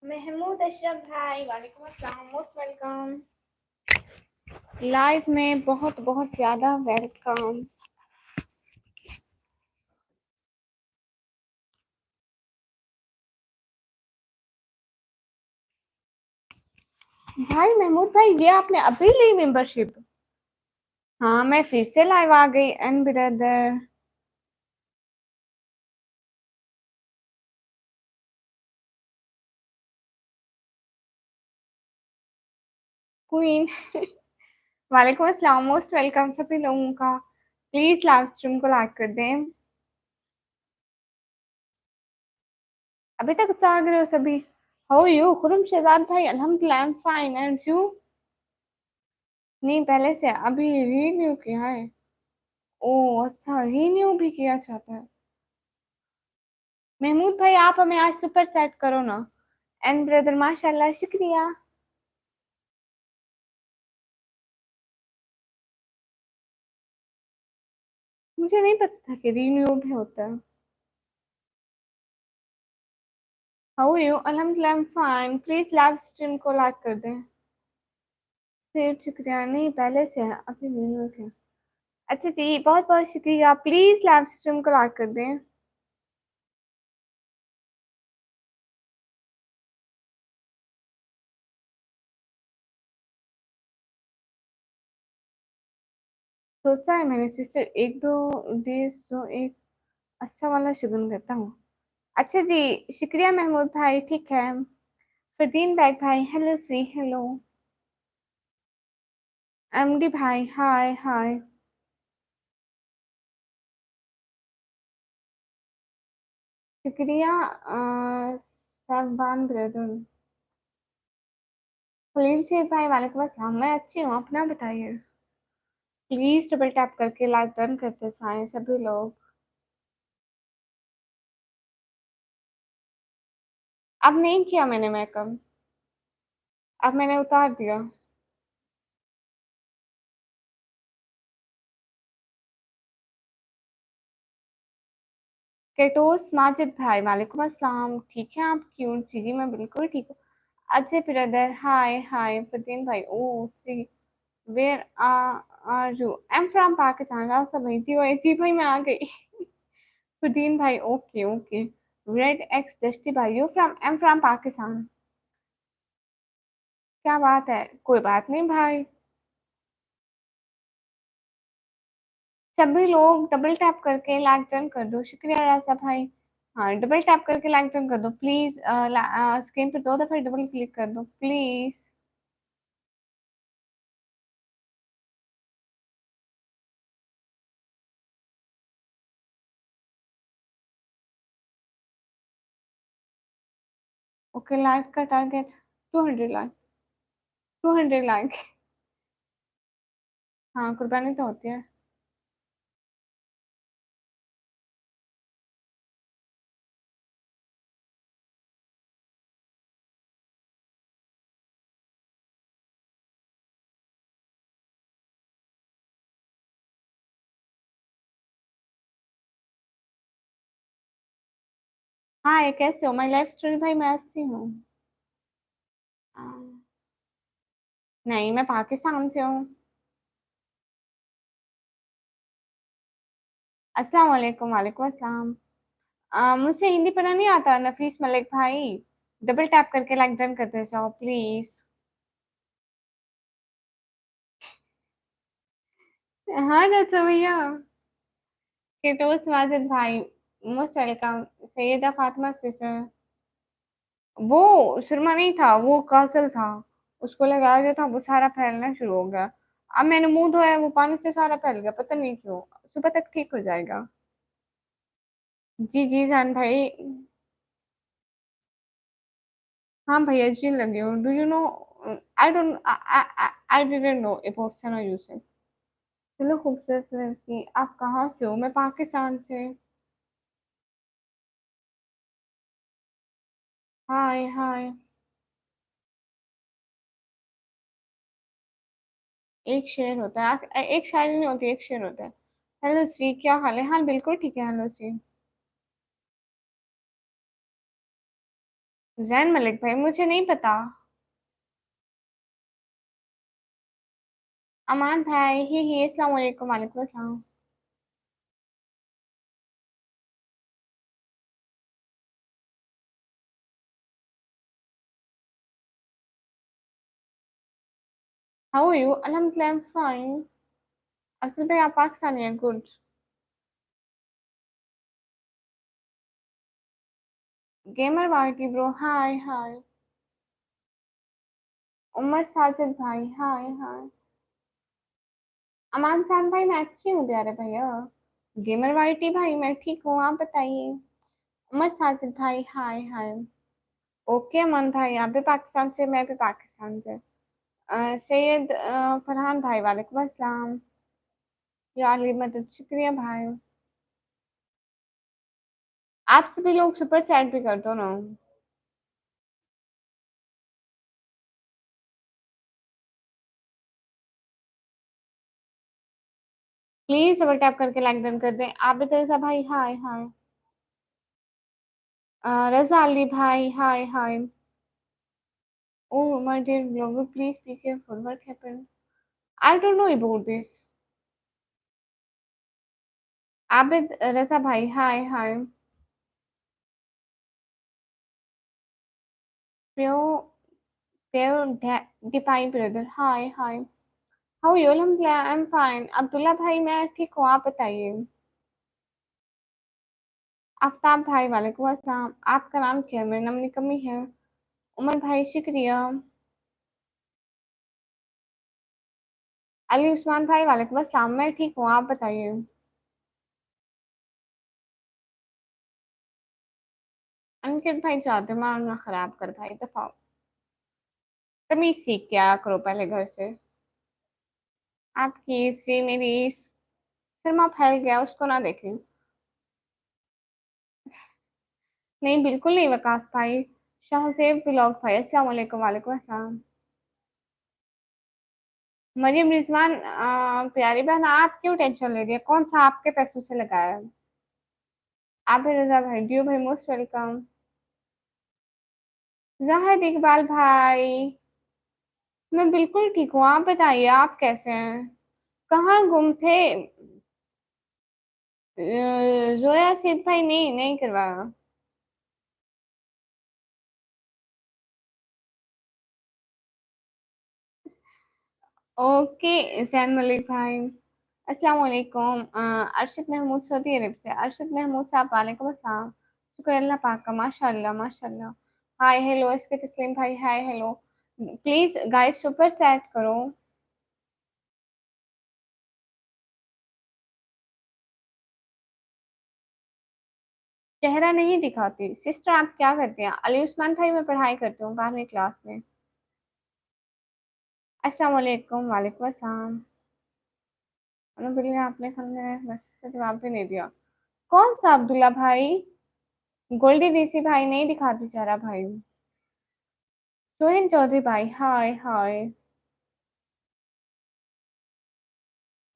महमूद अशरफ भाई, वालेकुम अस्सलाम, मोस्ट वेलकम। लाइव में बहुत बहुत ज्यादा वेलकम। भाई महमूद भाई, ये आपने अभी ली मेंबरशिप? हाँ, मैं फिर से लाइव आ गई एन ब्रदर। क्वीन वालेकुम अस्सलाम, मोस्ट वेलकम सभी लोगों का। प्लीज लाइव स्ट्रीम को लाइक कर दें। अभी तक जाग रहे हो सभी? हाउ यू खुरम शहजाद भाई? अल्हम्दुलिल्लाह, I am fine, and you? नहीं, पहले से अभी रीन्यू किया है। ओ अच्छा, रीन्यू भी किया चाहता है। महमूद भाई, आप हमें आज सुपर सेट करो ना। एंड ब्रदर, माशाल्लाह, शुक्रिया। मुझे नहीं पता था कि रीन्यू भी होता है। How you? अल्हम्दुलिल्लाह, I am fine. Please live stream को लाइक कर दें। फिर शुक्रिया, नहीं पहले से है, अभी रीन्यू है। अच्छा जी, बहुत बहुत शुक्रिया। प्लीज लाइव स्ट्रीम को लाइक कर दें। सोचा है मैंने सिस्टर, एक दो डेज जो एक अच्छा वाला शुगन करता हूँ। अच्छा जी, शुक्रिया महमूद भाई, ठीक है। फरदीन बैग भाई, हेलो सी हेलो। एमडी भाई, हाय हाय। शुक्रिया सागबान ब्रदर। खलील शेख भाई, वालेकुम अस्सलाम। मैं अच्छी हूँ, अपना बताइए। प्लीज डबल टैप करके लाइक डन करते सारे सभी लोग। अब नहीं किया मैंने मेकअप, अब मैंने उतार दिया। केटोस माजिद भाई, वालेकुम अस्सलाम। ठीक है, आप क्यों? जी मैं बिल्कुल ठीक हूँ। Ajay brother, hi hi. Fardeen भाई, oh see, where are you? I am from Pakistan. रास्ता भाई, जी भाई मैं आ गई। फरदीन भाई, ओके ओके। रेड एक्स दस्ती भाई, you from? I am from Pakistan. क्या बात है, कोई बात नहीं भाई। सभी लोग डबल टैप करके लाइक डन कर दो, शुक्रिया राजा भाई। हाँ, डबल टैप करके लाइक डन कर दो प्लीज। स्क्रीन पर दो दफा डबल क्लिक कर दो प्लीज। ओके, लाइक का टारगेट 200 लाइक। 200 लाइक। हाँ, कुर्बानी तो होती है। हाँ, ये कैसे हो? माई लाइफ स्टोरी भाई, मैं ऐसी हूँ। हाँ, नहीं, मैं पाकिस्तान से हूँ। अस्सलाम वालेकुम। वालेकुम अस्सलाम। मुझसे हिंदी पढ़ना नहीं आता नफीस मलिक भाई? डबल टैप करके लाइक डन करते जाओ प्लीज। हाँ रचा भैया। केटोस माजिद भाई, most welcome. Sayyeda Fatima sister. वो सुरमा नहीं था, वो कासल था। उसको लगा दिया था, वो सारा फैलना शुरू हो गया। अब मैंने मुंह धोया, वो पानी से सारा फैल गया, पता नहीं क्यों। सुबह तक ठीक हो जाएगा। जी जी जान भाई। हाँ भैया जी, लगे हो। Do you no? I don't, I didn't know about Sana Yusuf. चलो, खूबसूरत लड़की, आप कहाँ से हो? मैं पाकिस्तान से। हाय हाय। एक शेर होता है, एक शायरी नहीं होती, एक शेर होता है। हेलो श्री, क्या हाल है? हाँ बिल्कुल ठीक है, हेलो श्री। जैन मलिक भाई, मुझे नहीं पता। अमान भाई, ही अस्सलाम वालेकुम। वालेकुम अस्सलाम। How are you? अल्हम्दुलिल्लाह, आई एम फाइन। अफजल भाई, आप पाकिस्तानी हैं? गुड। गेमर वार्टी bro, hi hi. Umar Sajid भाई, हाय हाय। अमान खान भाई, मैं अच्छी हूँ प्यारे भैया। गेमर वार्टी भाई, मैं ठीक हूँ, आप बताइए। उमर साजिद भाई, हाय हाय। ओके अमन भाई, आप भी पाकिस्तान से, मैं भी पाकिस्तान से। सैयद फरहान भाई, वालेकुम अस्सलाम। या अली मदद, शुक्रिया भाई। आप सभी लोग सुपर चैट भी कर दो ना। प्लीज डबल टैप करके लाइक डन कर दें। आप भी तो रजा भाई, हाय हाय। रजा अली भाई, hi hi. Oh my dear blogger, please be careful. What happened? I don't know about this. Abid रजा भाई, हाय हाय। प्यो प्यो define brother, hi hi. How you? अल्हम्दुलिल्लाह, आई एम फाइन। अब्दुल्ला भाई, मैं ठीक हूँ, आप बताइए। आफ्ताब भाई, वालेकुम अस्सलाम। आपका नाम क्या है? मेरा नाम निकम्मी है। उमर भाई, शुक्रिया। अली उस्मान भाई, वालेकुम अस्सलाम। मैं ठीक हूँ, आप बताइए। अंकित भाई, चाहते मारना खराब कर भाई, दफा। तमीज सीख के आया करो पहले घर से। आपकी से मेरी सिरमा फैल गया, उसको ना देखें। नहीं बिल्कुल नहीं वकास भाई। शाहजेब व्लॉग भाई, अस्सलाम वालेकुम। वालेकुम अस्सलाम। मरियम रिजवान, प्यारी बहन, आप क्यों टेंशन ले रही है? कौन सा आपके पैसों से लगाया है? आप भी रजा भाई, डियो भाई, मोस्ट वेलकम। जाहिद इकबाल भाई, मैं बिल्कुल ठीक हूँ, आप बताइए, आप कैसे हैं? कहाँ गुम थे? जोया सिद्ध भाई, नहीं नहीं करवाया। ओके जैन मलिक भाई, अस्सलाम वालेकुम। अरशद महमूद, सऊदी अरब से। अरशद महमूद साहब, वालेकुम अस्सलाम। शुक्र अल्लाह पाक का, माशाल्लाह माशाल्लाह। हाय हेलो इसके तस्लीम भाई, hi hello. Please guys super set करो। चेहरा नहीं दिखाती सिस्टर, आप क्या करते हैं? अली उस्मान भाई, मैं पढ़ाई करती हूँ 12वीं क्लास में। अस्सलाम वालेकुम। वालेकुम अस्सलाम। अल्हम्दुलिल्लाह, आपने खाने मैसेज का जवाब भी नहीं दिया। कौन सा अब्दुल्ला भाई? गोल्डी डीसी भाई, नहीं दिखाती चेहरा भाई। सोहेन चौधरी भाई, हाय हाय।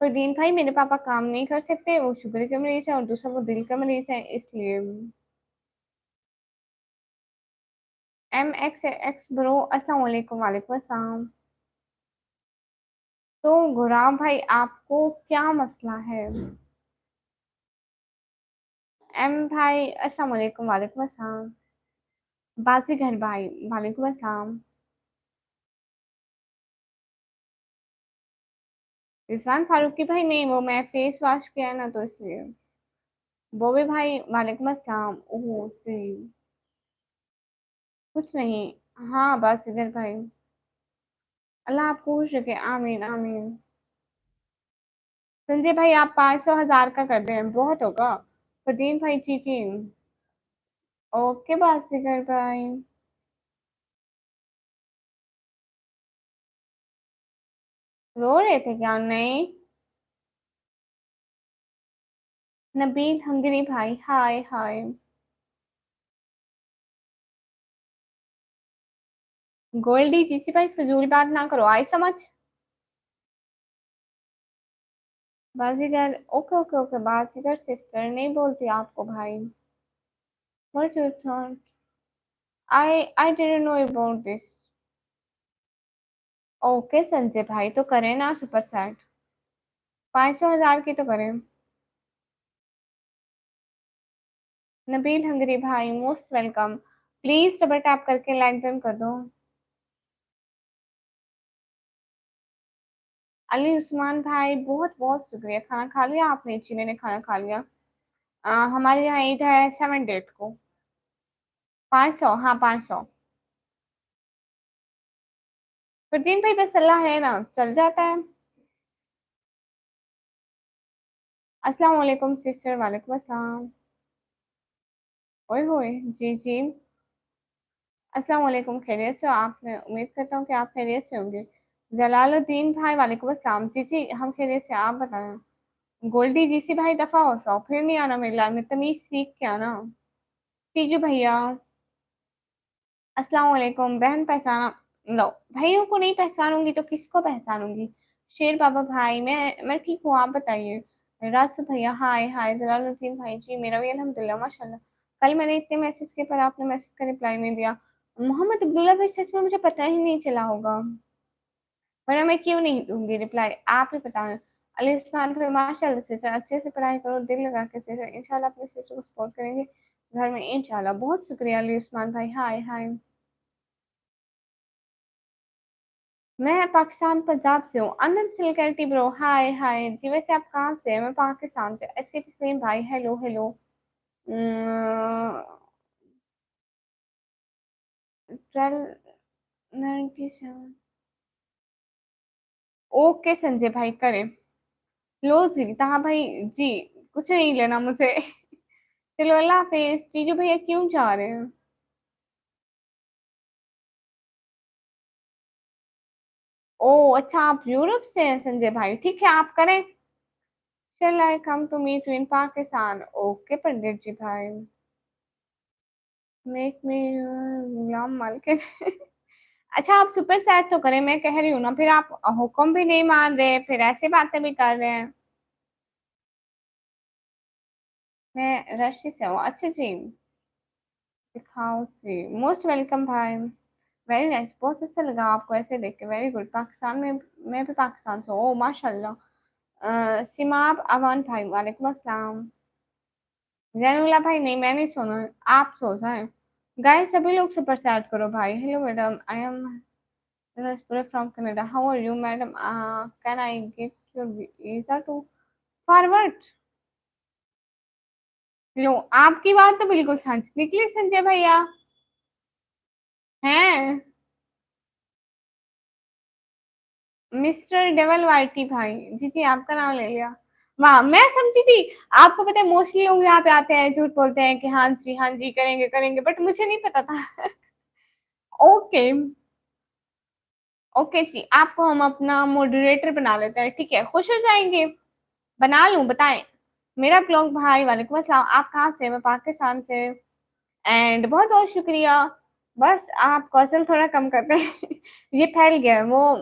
फरदीन भाई, मेरे पापा काम नहीं कर सकते, वो शुगर के मरीज है, और दूसरा वो दिल का मरीज है, इसलिए। एम एक्स एक्स ब्रो, अस्सलाम वालेकुम। वालेकुम अस्सलाम। तो गुलाम भाई, आपको क्या मसला है? एम भाई, अस्सलाम वालेकुम। वालेकुम अस्सलाम। बाजीगर भाई, वालेकुम अस्सलाम। रिजवान फारूकी भाई, नहीं वो मैं फेस वॉश किया है ना, तो इसलिए। बॉबी भाई, वालेकुम अस्सलाम। ओह सी, कुछ नहीं। हाँ बाजीगर भाई, अल्लाह आपको खुश रखे, आमीन आमीन। संजय भाई, आप 500 1000 का कर दें, बहुत होगा। फरदीन भाई, ठीक है। ओके बाजीगर भाई। रो रहे थे क्या? नहीं। नबील हंगरी भाई, हाय हाय। गोल्डी जीसी भाई फजूल बात ना करो, आई समझ। बाजीगर, ओके ओके ओके, बाजीगर सिस्टर नहीं बोलती आपको भाई। What you thought? I didn't know about this. Okay Sanjay भाई, तो करें ना सुपर चैट। 500 1000 की तो करें। नबील हंगरी भाई most welcome. Please double tap करके लाइक डन कर दो। अली उस्मान भाई बहुत बहुत शुक्रिया। खाना खा लिया आपने? जी मैंने खाना खा लिया। हमारे यहाँ ईद है 7 डेट को। 500, हाँ 500। फिर दिन भाई बस अल्लाह है ना, चल जाता है। अस्सलाम वालेकुम सिस्टर। वालेकुम अस्सलाम। ओए होए। जी जी। अस्सलाम वालेकुम, खैरियत से हो आप? मैं उम्मीद करता हूँ कि आप खैरियत से होंगे। जलालुद्दीन भाई वालेकुम अस्सलाम। जी जी हम खैरियत से, आप बताएं। गोल्डी जी सी भाई दफा हो सौ, फिर नहीं आना मेरे लाइफ में, तमीज सीख के आना। तीजू भैया अस्सलाम वालेकुम। बहन पहचाना? लो, भाइयों को नहीं पहचानूंगी तो किसको पहचानूंगी। शेर बाबा भाई, मैं ठीक हूँ, आप बताइए। रासु भैया हाय हाय। जलालुद्दीन भाई जी मेरा भी अल्हम्दुलिल्लाह माशाल्लाह। कल मैंने इतने मैसेज किए पर आपने मैसेज का रिप्लाई नहीं दिया। मोहम्मद अब्दुल्ला भाई सच में मुझे पता ही नहीं चला होगा, वरना मैं क्यों नहीं दूंगी रिप्लाई, आप ही बताएं। अली उस्मान फिर माशाल्लाह से अच्छे से पढ़ाई करो, दिल लगा के से इंशाल्लाह अपने सिस्टर को सपोर्ट करेंगे घर में इंशाल्लाह। बहुत शुक्रिया अली उस्मान भाई, हाय हाय। मैं पाकिस्तान पंजाब से हूँ। अनंत सिलकर्टी ब्रो, हाय हाय जी। वैसे आप कहाँ से हैं? मैं पाकिस्तान से। एच के तस्लीम भाई hello hello. Twelve 97। Okay Sanjay भाई करें। लो जी कहाँ भाई? जी कुछ नहीं लेना मुझे। चलो अल्लाह हाफिज। जीजू भैया क्यों जा रहे हैं? ओ अच्छा, आप यूरोप से हैं संजय भाई, ठीक है आप करें। चल I come to meet you in Pakistan. Okay Pandit ji भाई। मेक मी गुलाम मालकिन। अच्छा आप सुपर सैट तो करें, मैं कह रही हूँ ना, फिर आप हुक्म भी नहीं मान रहे, फिर ऐसे बातें भी कर रहे हैं। मैं रशी से हूँ, अच्छा जी। दिखाओ जी, मोस्ट वेलकम भाई। वेरी नाइस, बहुत अच्छा लगा आपको ऐसे देख के, वेरी गुड। पाकिस्तान में, मैं भी पाकिस्तान से हूँ, ओ माशाल्लाह। सिमाब अवान भाई वालेकुम अस्सलाम। जैनुल्ला भाई नहीं, मैं नहीं सुना, आप सोचा है। गाइस सभी लोग सुपर चैट करो भाई। Hello madam, I am from Canada, how are you madam, can I get your visa to forward. लो, आपकी बात तो बिल्कुल सच निकली संजय भैया। हैं? मिस्टर डबल वाईटी भाई, जी जी आपका नाम ले लिया। वाह, मैं समझी थी। आपको पता है मोस्टली लोग यहाँ पे आते हैं झूठ बोलते हैं कि हाँ जी करेंगे करेंगे, बट मुझे नहीं पता था। ओके। ओके जी, आपको हम अपना मॉडरेटर बना लेते हैं, ठीक है, खुश हो जाएंगे। बना लूं, बताएं। मेरा ब्लॉग भाई वालेकुम अस्सलाम। आप कहाँ से? मैं पाकिस्तान से। एंड बहुत बहुत शुक्रिया। बस आप कौशल थोड़ा कम करते हैं। ये फैल गया है, वो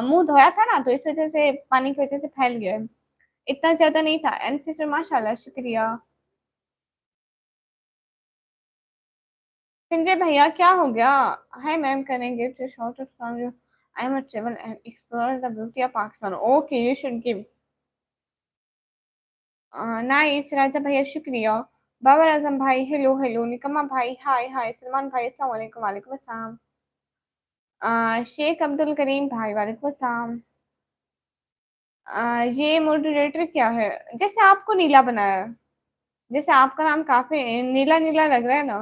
मुंह धोया था ना, तो इस वजह से, पानी की वजह से फैल गया है। इतना ज्यादा नहीं था। एंड सिस्टर माशाल्लाह शुक्रिया। संजय भैया क्या हो गया? हाय मैम, करेंगे to short from you. I am a travel and explore the beauty of Pakistan. Okay you should give. Nice Raja भैया शुक्रिया। बाबर आजम भाई हेलो हेलो। निकम्मा भाई हाय हाय। सलमान भाई अस्सलाम वालेकुम। वालेकुम अस्सलाम। शेख अब्दुल करीम भाई वालेकुम अस्सलाम। ये मॉडरेटर क्या है? जैसे आपको नीला बनाया है। जैसे आपका नाम काफी नीला नीला लग रहा है ना।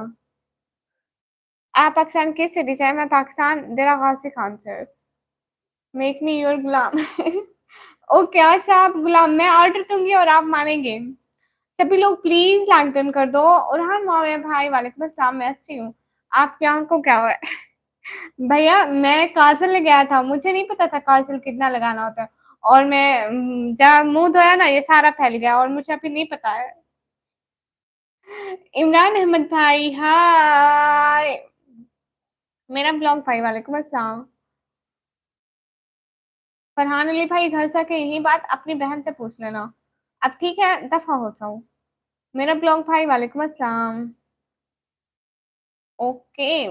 आप पाकिस्तान किस सिटी से हैं? मैं पाकिस्तान डेरा गाजी खान से। Make me your Ghulam. Okay अच्छा, आप गुलाम, मैं ऑर्डर दूंगी और आप मानेंगे। सभी लोग प्लीज लाइक डन कर दो। उरहान मोहम्मद भाई वालेकुम अस्सलाम, मैं अच्छी हूँ। आपके आंख को क्या हुआ है? भैया मैं काजल ले गया था, मुझे नहीं पता था काजल कितना लगाना होता है। और मैं जब मुंह धोया ना, ये सारा फैल गया और मुझे अभी नहीं पता है। इमरान अहमद भाई हाय। मेरा ब्लॉग भाई, वालेकुम अस्सलाम। फरहान अली भाई, घर से के यही बात अपनी बहन से पूछ लेना। अब ठीक है, दफा हो जाओ। मेरा ब्लॉग भाई, वालेकुम अस्सलाम। ओके।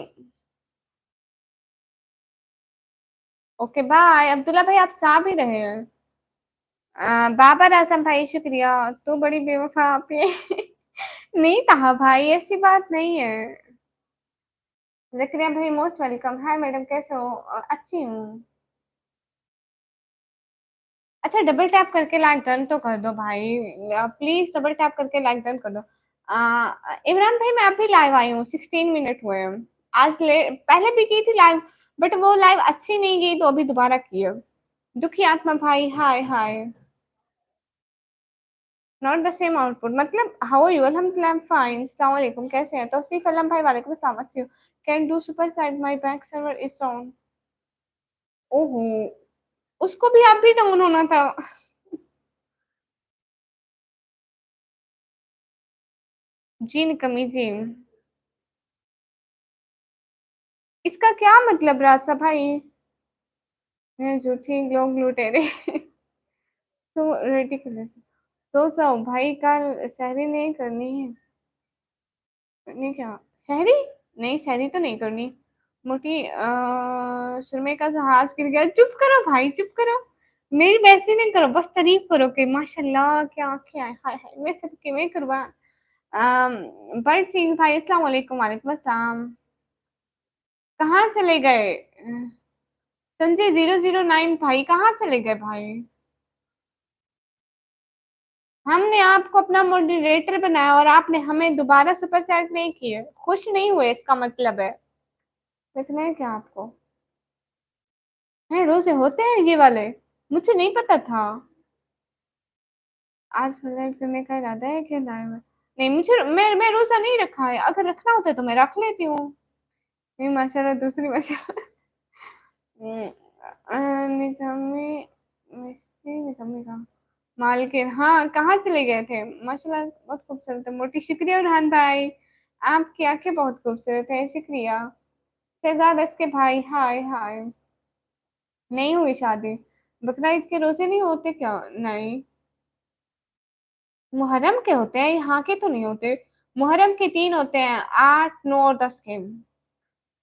Okay bye. अब्दुल्ला भाई, आप सा भी रहे हैं। बाबर आजम भाई, शुक्रिया। तो बड़ी बेवफा आप ये। नहीं कहा भाई, ऐसी बात नहीं है। जकरिया भाई, मोस्ट वेलकम। हाय मैडम, कैसे हो? अच्छी हूँ। अच्छा, डबल टैप करके लाइक डन तो कर दो भाई। प्लीज डबल टैप करके लाइक डन कर दो। इमरान भाई, मैं अभी लाइव आई हूँ, 16 मिनट हुए हैं। पहले भी की थी लाइव, बट वो लाइव अच्छी नहीं गई, तो अभी दोबारा की है। दुखी आत्मा भाई, hi hi. Not the same output मतलब, हाउ आर यू? अल्हम्दुलिल्लाह, आई एम फाइन। अस्सलाम वालेकुम, कैसे हैं? तौसीफ अलम भाई, वालेकुम अस्सलाम, अच्छी हूँ। Can do super side, my back server is down. ओहो, उसको भी आप भी डाउन होना था। जी निकमी जी। इसका क्या मतलब रासा भाई? मैं झूठी लोग लुटेरे। तो रेडिकुलस। सो जाओ भाई, कल सहरी नहीं करनी है। करनी क्या? सहरी? नहीं, सहरी तो नहीं करनी। मोटी सुरमे का जहाज गिर गया। चुप करो भाई, चुप करो। मेरी वैसे नहीं करो, बस तारीफ करो कि माशाल्लाह क्या आंखें आए, हाय हाय, मैं सबके में कुर्बान। बर्ड सिंह भाई, अस्सलाम वालेकुम, वालेकुम अस्सलाम। कहाँ चले गए? संजय 009 भाई, कहाँ चले गए भाई? हमने आपको अपना मॉडरेटर बनाया और आपने हमें दोबारा सुपर चैट नहीं किए, खुश नहीं हुए, इसका मतलब है। देखना है क्या आपको? है, रोजे होते हैं ये वाले? मुझे नहीं पता था। आज फ्लर्ट करने का इरादा है क्या लाए में? नहीं, मुझे मैं रोजा नहीं रखा है, अगर रखना होता है तो मैं रख लेती हूँ। नहीं माशाल्लाह, दूसरी माशाल्लाह। निकम्मी। मिस्टी निकम्मी का मालकिन, हाँ, कहाँ चले गए थे? माशाल्लाह, बहुत खूबसूरत है मोटी, शुक्रिया उरहान भाई। आपकी आंखें बहुत खूबसूरत है, शुक्रिया। शहजाद के भाई, हाय हाय। नहीं हुई शादी? बकरा ईद के रोजे नहीं होते क्या? नहीं। मुहर्रम के होते हैं, यहाँ के तो नहीं होते। मुहर्रम के 3 होते हैं, 8, 9 और 10 के।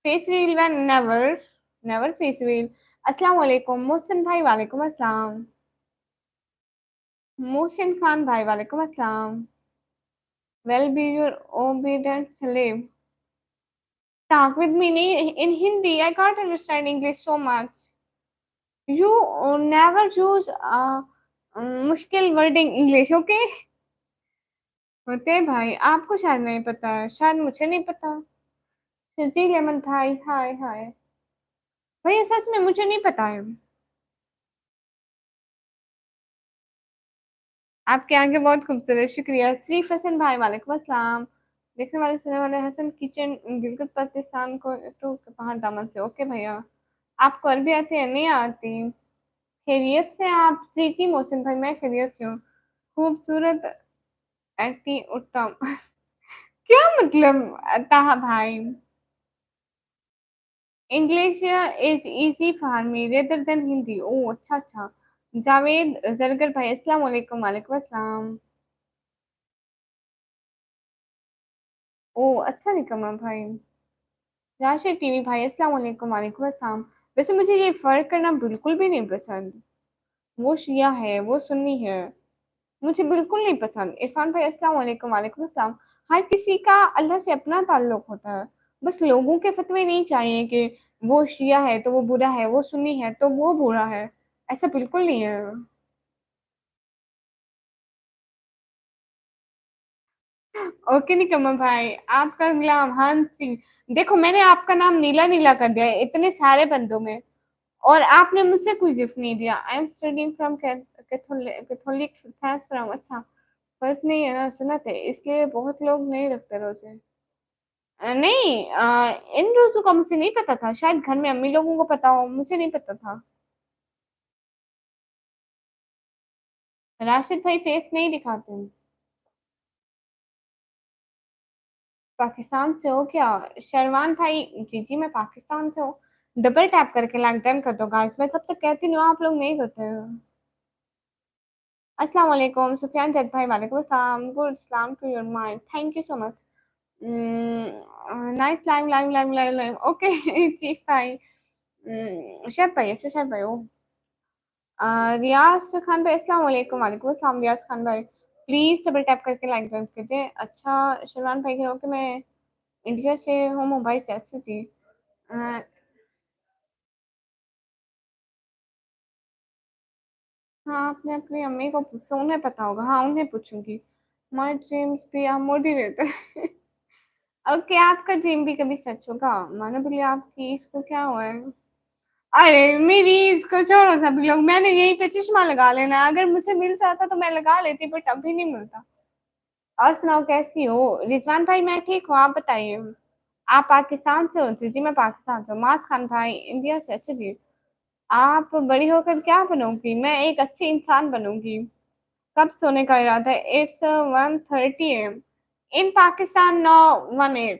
फेस रील व नेवर। Never face reel. अस्सलाम वालेकुम मोहसिन भाई, वालेकुम अस्सलाम। मोहसिन खान भाई, वालेकुम अस्सलाम। Well be your obedient slave. Talk with me in Hindi. I can't understand English so much. You never use मुश्किल वर्डिंग इंग्लिश, ओके? होते हैं भाई, आपको शायद नहीं पता है, शायद मुझे नहीं पता। जी लेमन भाई, हाय हाय। भैया सच में मुझे नहीं पता है। आपके आगे बहुत खूबसूरत, शुक्रिया। श्री हसन भाई, वालेकुम अस्सलाम। देखने वाले सुनने वाले, हसन किचन, गिलगित पाकिस्तान को टू पहाड़ दामन से, ओके भैया। आपको अरबी आती है? नहीं आती। खैरियत से आप? जी जी मोहसिन भाई, मैं खैरियत से हूँ। खूबसूरत एटी उत्तम। क्या मतलब? ताहा भाई, English is easy for me rather than Hindi. ओ अच्छा अच्छा। जावेद जरगर भाई, अस्सलाम वालेकुम, वालेकुम अस्सलाम। ओ अच्छा निकमा भाई। राशिद टीवी भाई, अस्सलाम वालेकुम, वालेकुम अस्सलाम। वैसे मुझे ये फर्क करना बिल्कुल भी नहीं पसंद। वो शिया है, वो सुन्नी है। मुझे बिल्कुल नहीं पसंद। इरफान भाई, अस्सलाम वालेकुम, वालेकुम अस्सलाम। हर किसी का अल्लाह से अपना ताल्लुक होता है। बस लोगों के फतवे नहीं चाहिए कि वो शिया है तो वो बुरा है, वो सुन्नी है तो वो बुरा है। ऐसा बिल्कुल नहीं है। ओके निकम्मा भाई, आपका गुलाम हान सिंह। देखो, मैंने आपका नाम नीला नीला कर दिया है इतने सारे बंदों में, और आपने मुझे कोई गिफ्ट नहीं दिया। I am studying from Catholic thanks from. अच्छा, फर्ज नहीं है ना सुन्नत है, इसलिए बहुत लोग नहीं रखते रोजे। नहीं, इन रोजों का मुझे नहीं पता था, शायद घर में अम्मी लोगों को पता हो, मुझे नहीं पता था। राशिद भाई फेस नहीं दिखाते हैं। पाकिस्तान से हो क्या? शरवान भाई, जी जी मैं पाकिस्तान से हूँ। डबल टैप करके लाइक डन कर दो गाइस, मैं तब तक कहती नहीं हूँ, आप लोग नहीं करते हैं। अस्सलाम वालेकुम सुफियान जट भाई, वालेकुम अस्सलाम, गुड सलाम to your mind, thank you so much. Nice live live live live live, okay chief भाई, शेफ भाई, अच्छा शेफ भाई हो। रियाज खान भाई, अस्सलाम वालेकुम, वालेकुम अस्सलाम रियाज खान भाई, प्लीज डबल टैप करके लाइक डन कर दे। अच्छा शरवान भाई कह रहे हो कि मैं इंडिया से हूँ, मुंबई से, अच्छी थी। अ, हाँ आपने अपनी अम्मी को पूछा, उन्हें पता होगा, हाँ उन्हें पूछूंगी। माय ड्रीम्स भी आर मोटिवेटर ओके आपका ड्रीम भी कभी सच होगा, मानो बोलिए आपकी, इसको क्या हुआ है? अरे मेरी, इसको छोड़ो सब लोग, मैंने यहीं पे चश्मा लगा लेना है, अगर मुझे मिल जाता तो मैं लगा लेती, बट अभी नहीं मिलता। और सुनाओ कैसी हो? रिजवान भाई मैं ठीक हूँ, आप बताइए। आप पाकिस्तान से हो? जी जी मैं पाकिस्तान से हूँ। मास खान भाई इंडिया से, अच्छा जी। आप बड़ी होकर क्या बनोगी? मैं एक अच्छी इंसान बनूंगी। कब सोने का इरादा है? इट्स 1:30 AM इन पाकिस्तान, 9:18।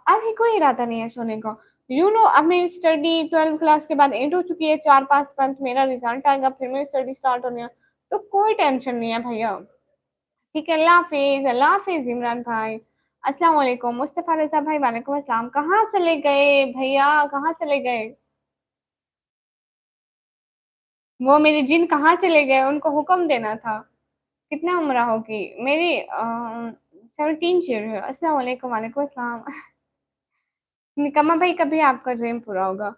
अभी कोई इरादा नहीं है सोने का। अब मेरी स्टडी 12th क्लास के बाद एंड हो चुकी है, 4-5 मंथ मेरा रिजल्ट आएगा, फिर मेरी स्टडी स्टार्ट होनी है। तो कोई टेंशन नहीं है भैया। ठीक है, अल्लाह हाफिज, अल्लाह हाफिज इमरान भाई। अस्सलाम वालेकुम मुस्तफा रजा भाई, वालेकुम अस्सलाम, कहाँ चले गए भैया, कहाँ चले गए? वो मेरी जिन कहाँ चले गए, उनको हुक्म देना था। कितना उम्र होगी मेरी? 17 ईयर है। अस्सलाम वालेकुम, वालेकुम अस्सलाम निकम्मा भाई, कभी आपका ड्रीम पूरा होगा?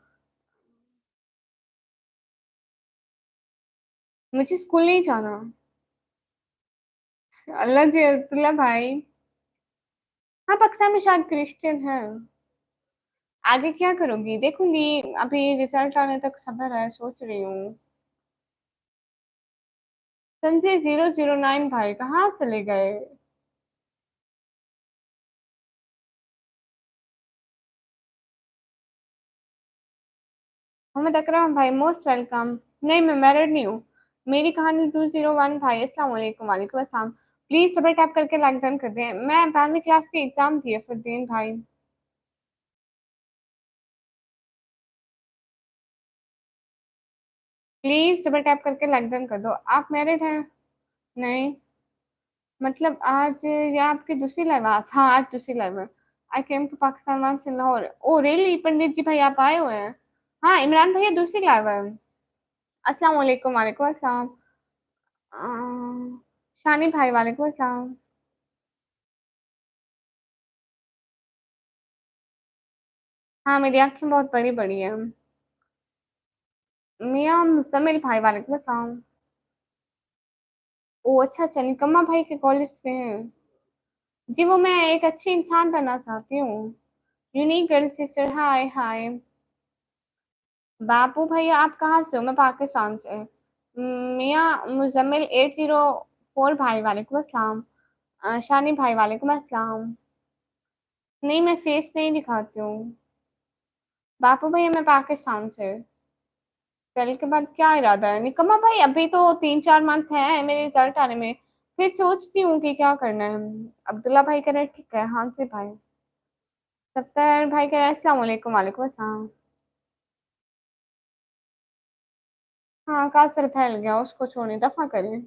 मुझे स्कूल नहीं जाना। अल्लाह जी, अब्दुल्ला भाई। हाँ पाकिस्तान में शायद क्रिश्चियन है। आगे क्या करोगी देखूंगी, अभी रिजल्ट आने तक सब्र है, सोच रही हूँ। संजय 009 भाई कहाँ चले गए? मोहम्मद अकरम भाई मोस्ट वेलकम। नहीं मैं मैरिड नहीं हूँ। मेरी कहानी 201 भाई, अस्सलाम वालेकुम, वालेकुम अस्सलाम। प्लीज डबल टैप करके लाइक डन कर दें। मैं 12वीं क्लास की एग्जाम दिए फरदीन भाई। प्लीज डबल टैप करके लाइक डन कर दो। आप मैरिड हैं? नहीं, मतलब आज या आपकी दूसरी लाइव? हाँ आज दूसरी लाइव है। I came to Pakistan once in Lahore. Oh really Pandit ji भाई आप आए हुए हैं? हाँ इमरान भैया दूसरी लाइव है। अस्सलाम वालेकुम, वालेकुम अस्सलाम। शानी भाई वालेकुम अस्सलाम। हाँ मेरी आंखें बहुत बड़ी बड़ी है। मियाँ मुजम्मिल भाई वालेकुम अस्सलाम। ओ अच्छा अच्छा, निकम्मा भाई के कॉलेज में है। जी वो मैं एक अच्छी इंसान बनना चाहती हूँ। यूनिक गर्ल सिस्टर, हाय हाय। बापू भैया आप कहाँ से हो? मैं पाकिस्तान से। मियाँ मुजम्मिल 804 भाई वालेकुम अस्सलाम। शानी भाई वालेकुम अस्सलाम। नहीं मैं फेस नहीं दिखाती हूँ। बापू भैया मैं पाकिस्तान से। कल के बाद क्या इरादा है निकम्मा भाई? अभी तो 3-4 मंथ है मेरे रिजल्ट आने में, फिर सोचती हूँ कि क्या करना है। अब्दुल्ला भाई कह रहे ठीक है, हाँ से भाई। सत्तर भाई कह रहे अस्सलाम वालेकुम, वालेकुम अस्सलाम। हाँ कासर फैल गया, उसको छोड़िए, दफा करिए।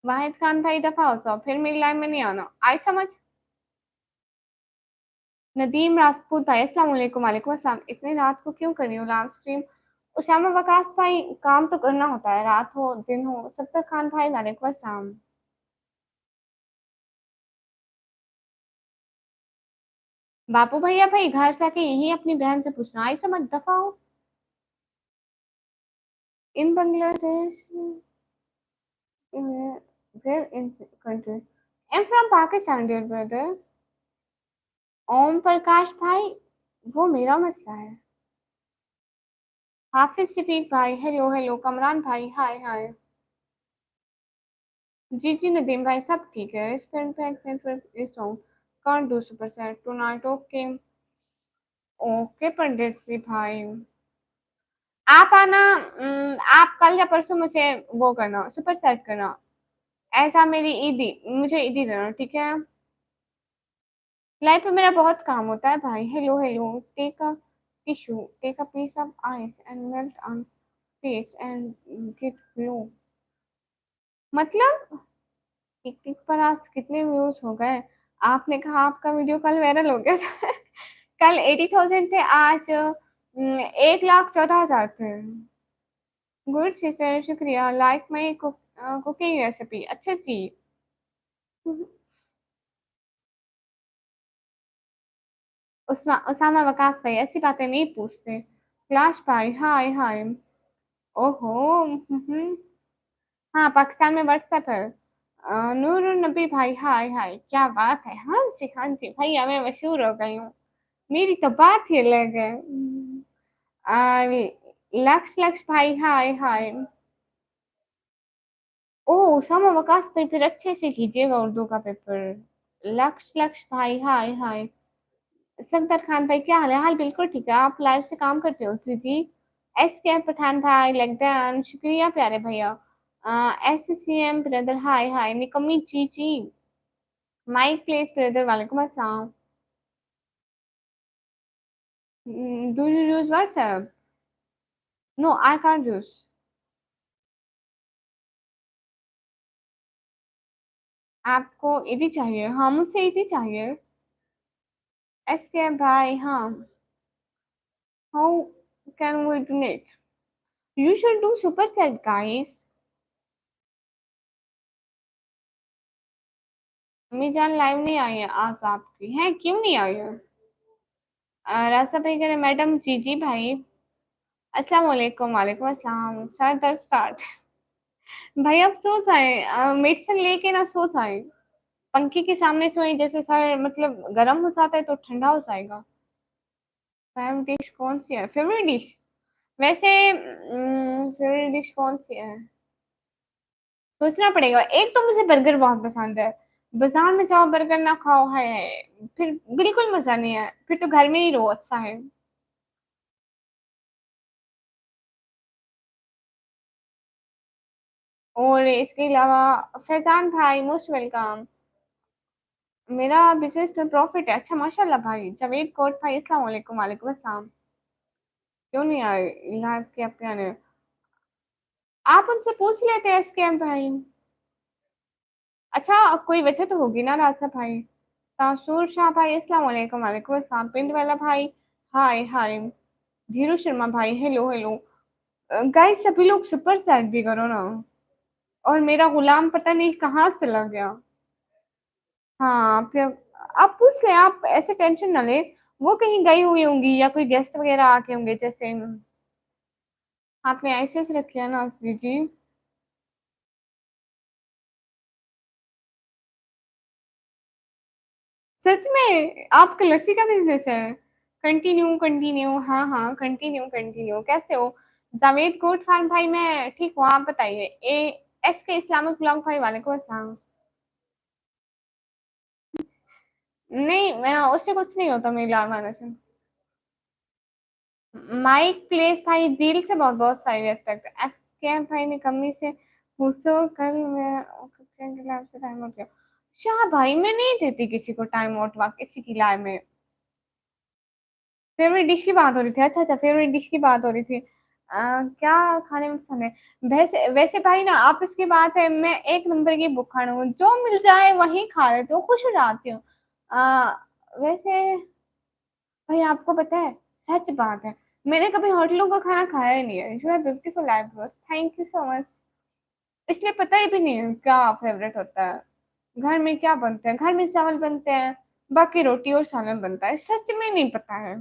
वाहिद खान भाई दफा हो जाओ, फिर मेरी लाइन में नहीं आना, आई समझ। नदीम राजपूत भाई, अस्सलाम वालेकुम, वालेकुम अस्सलाम। इतनी रात को क्यों कर रही हो लाइव स्ट्रीम? उसामा वकास भाई काम तो करना होता है, रात हो दिन हो। सत्तर खान भाई वालेकुम अस्सलाम। बापू भैया भाई घर से आके यही अपनी बहन से पूछना, आई समझ, दफा हो। इन Bangladesh, where in country? I'm from Pakistan, dear brother. ओम प्रकाश भाई, वो मेरा मसला है। हाफिज शफीक भाई, हेलो हेलो। कमरान भाई, हाय हाय। जी जी नदीम भाई सब ठीक है। Spend bank network is on, can't do super set tonight, okay. Okay Pandit ji भाई, आप आना। आप कल या परसों मुझे वो करना, सुपर सेट करना। ऐसा मेरी ईदी, मुझे ईदी देना, ठीक है? लाइफ में मेरा बहुत काम होता है भाई। Hello hello, take a tissue, take a piece of ice and melt on face and get glow. मतलब टिकटिक पर आज कितने व्यूज हो गए? आपने कहा आपका वीडियो कल वायरल हो गया था। कल 80,000 थे, आज 1,14,000 थे। गुड सिस्टर, शुक्रिया। लाइक माई कुकिंग रेसिपी, अच्छा जी। उसामा वकास भाई ऐसी बातें नहीं पूछते। क्लाश भाई, हाय हाय। ओहो। हाँ, पाकिस्तान में व्हाट्सएप है। नूर नबी भाई, हाय हाय, क्या बात है। हाँ जी भैया, मैं मशहूर हो गई हूँ। मेरी तो बात ही अलग है। लक्ष लक्ष भाई, हाय हाय। ओ, उसामा वकास भाई, फिर अच्छे से कीजिएगा उर्दू का पेपर। लक्ष लक्ष भाई, हाय हाय। संतर खान भाई, क्या हाल है? हाल बिल्कुल ठीक है। आप लाइव से काम करते हो जी जी? एस के पठान भाई, लगदान, शुक्रिया प्यारे भैया। S C M brother, hi hi. निकम्मी चीची, माइक प्लेस ब्रदर, वालेकुम अस्सलाम। Do you use WhatsApp? No, I can't use. आपको ईदी चाहिए? हाँ, मुझसे ईदी चाहिए। एस के भाई, हाँ। How can we donate? You should do super set guys. अम्मी जान लाइव नहीं आई है आज आपकी, है क्यों नहीं आई है? रास्ता भाई कह रहे मैडम जी जी भाई। अस्सलाम वालेकुम, वालेकुम अस्सलाम। सर दर्द स्टार्ट। भाई आप सो जाए, मेडिसिन लेके ना सो जाए। पंखे के सामने सोए, जैसे सर मतलब गर्म हो जाता है तो ठंडा हो जाएगा। फेवरेट डिश कौन सी है? फेवरेट डिश वैसे फेवरेट डिश कौन सी है? सोचना पड़ेगा। एक तो मुझे बर्गर बहुत पसंद है। बाजार में जाओ बर्गर ना खाओ है फिर बिल्कुल मजा नहीं है, फिर तो घर में ही रहो, अच्छा है। और इसके अलावा फैजान भाई, मोस्ट वेलकम। मेरा बिजनेस में प्रॉफिट है, अच्छा माशाल्लाह भाई। जावेद कोट भाई, अस्सलाम वालेकुम, वालेकुम अस्सलाम। क्यों नहीं आए लाइव के अपने आने? आप उनसे पूछ लेते हैं स्कैम भाई। अच्छा, कोई वजह तो होगी ना राजा भाई। तासुर शाह भाई, अस्सलाम वालेकुम, वालेकुम अस्सलाम। पिंड वाला भाई, हाय हाय। धीरू शर्मा भाई, हेलो हेलो। गाइस सभी लोग सुपर चैट भी करो ना। और मेरा गुलाम पता नहीं कहाँ से लग गया। हाँ, फिर आप पूछ ले, आप ऐसे टेंशन ना ले। वो कहीं गई हुई होंगी या कोई गेस्ट वगैरह आके होंगे, जैसे आपने ऐसे ऐसे रखी है ना श्री जी। सच में आपका लस्सी का बिजनेस है? कंटिन्यू कंटिन्यू, हाँ हाँ, कंटिन्यू कंटिन्यू। कैसे हो? जावेद गोट खान भाई, मैं ठीक हूँ, आप बताइए। ए एस के इस्लामिक ब्लॉग भाई, वालेकुम अस्सलाम। नहीं, मैं उससे कुछ नहीं होता मेरी लाल माना से। माइक प्लेस भाई, दिल से बहुत बहुत सारी रेस्पेक्ट। एस के भाई ने कमी से पूछो, कल मैं के लाइव से टाइम आउट किया। शाह भाई, मैं नहीं देती किसी को टाइम आउट वहाँ किसी की लाइव में। फेवरेट डिश की बात हो रही थी, अच्छा अच्छा, फेवरेट डिश की बात हो रही थी। क्या खाने में पसंद है? वैसे वैसे भाई ना, आपस की बात है, मैं एक नंबर की भुक्खड़ हूँ, जो मिल जाए वही खा लेती हूँ, खुश हो जाती हूँ। वैसे भाई आपको पता है, सच बात है, मैंने कभी होटलों का खाना खाया ही नहीं है। You have beautiful eyebrows, thank you so much. इसलिए पता ही भी नहीं है क्या फेवरेट होता है। घर में क्या बनते हैं? घर में चावल बनते हैं, बाकी रोटी और सालन बनता है। सच में नहीं पता है।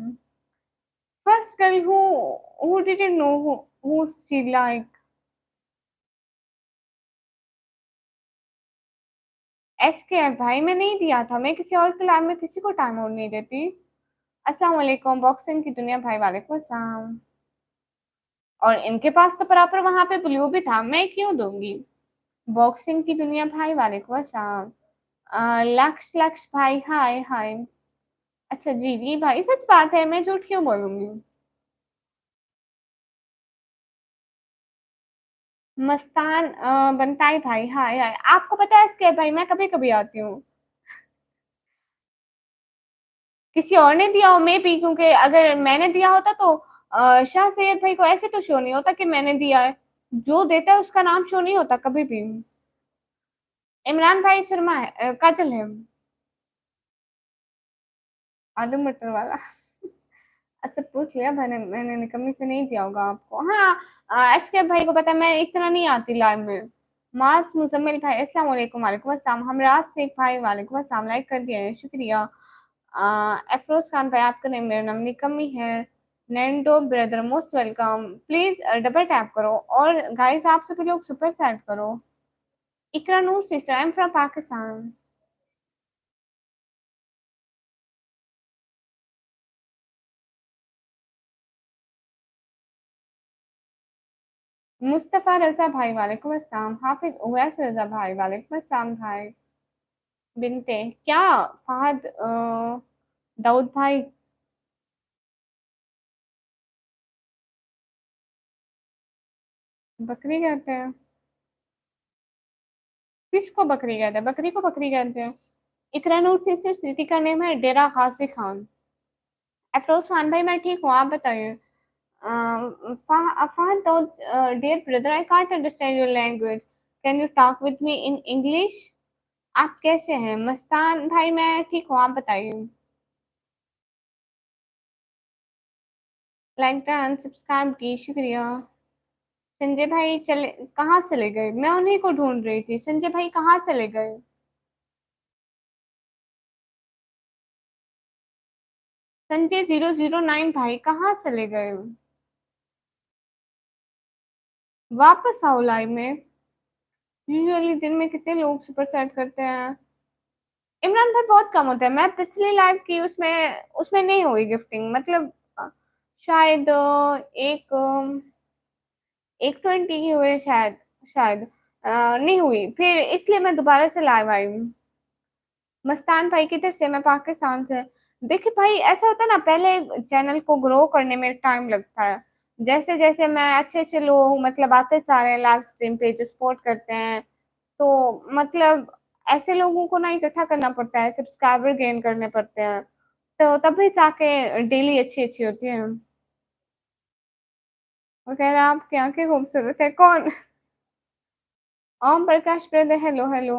First girl who didn't know who she like. S के है भाई, मैं नहीं दिया था, मैं किसी और के लाइफ में किसी को टाइम और नहीं देती। अस्सलाम वालेकुम, बॉक्सिंग की दुनिया भाई, वालेकुम अस्सलाम। और इनके पास तो प्रॉपर वहां पे ब्लू भी था, मैं क्यों दूंगी? बॉक्सिंग की दुनिया भाई, वालेकुम अस्सलाम। लक्ष लक्ष भाई, हाय हाय। अच्छा जी जी भाई, सच बात है, मैं झूठ क्यों बोलूंगी? मस्तान बनताई भाई, हाय हाय। आपको पता है इसके भाई, मैं कभी कभी आती हूँ। किसी और ने दिया हो मे बी, क्योंकि अगर मैंने दिया होता तो शाह सैयद भाई को ऐसे तो शो नहीं होता कि मैंने दिया है। जो देता है उसका नाम शो नहीं होता कभी भी। इमरान भाई शर्मा है, काजल है। आलू मटर वाला। अच्छा पूछ लिया मैंने निकम्मी से नहीं दिया होगा आपको। हाँ, एसके भाई को पता है, मैं इतना नहीं आती लाइव में। मास मुजम्मिल भाई अस्सलाम वालेकुम। वालेकुम अस्सलाम। हमराज शेख भाई वालेकुम अस्सलाम, लाइक कर दिया है, शुक्रिया। अफरोज खान भाई आपका नेम, मेरा नाम निकम्मी है। Nando brother most welcome, please double tap करो। और गाइस आप सभी लोग सुपर चैट करो। Iqra Noor sister, I am from Pakistan. Mustafa Raza भाई वालेकुम अस्सलाम। हाफिज उवैस रजा भाई वालेकुम अस्सलाम भाई। बिनते क्या, फहद दाऊद भाई। बकरी कहते हैं? किसको बकरी कहते हैं? बकरी को बकरी कहते हैं? इकरा नूर सिस्टर, सिटी का नेम है डेरा गाजी खान। अफरोज खान भाई मैं ठीक हूँ, आप बताइए। Fahad Dawood, dear brother I can't understand your language, can you talk with me in English. आप कैसे हैं? मस्तान भाई मैं ठीक हूँ, आप बताइए। लाइक डन, सब्सक्राइब की, शुक्रिया। संजय भाई चले, कहाँ चले गए? मैं उन्हीं को ढूंढ रही थी। संजय भाई कहाँ चले गए? संजय 009 भाई कहाँ चले गए? वापस आओ लाइव में। यूजुअली दिन में कितने लोग सुपर सेट करते हैं? इमरान भाई बहुत कम होता है। मैं पिछली लाइव की उसमें उसमें नहीं हुई गिफ्टिंग, मतलब शायद एक 20 की हुई शायद। शायद नहीं हुई, फिर इसलिए मैं दोबारा से लाइव आई हूँ। मस्तान भाई किधर से? मैं पाकिस्तान से। देखिए भाई ऐसा होता है ना, पहले चैनल को ग्रो करने में टाइम लगता है। जैसे जैसे मैं अच्छे अच्छे लोग मतलब आते सारे लाइव स्ट्रीम पे जो सपोर्ट करते हैं, तो मतलब ऐसे लोगों को ना इकट्ठा करना पड़ता है, सब्सक्राइबर गेन करने पड़ते हैं, तो तभी जाके डेली अच्छी अच्छी होती है। वो कह रहा आपकी आंखें खूबसूरत है, कौन? Om Prakash brother, hello hello.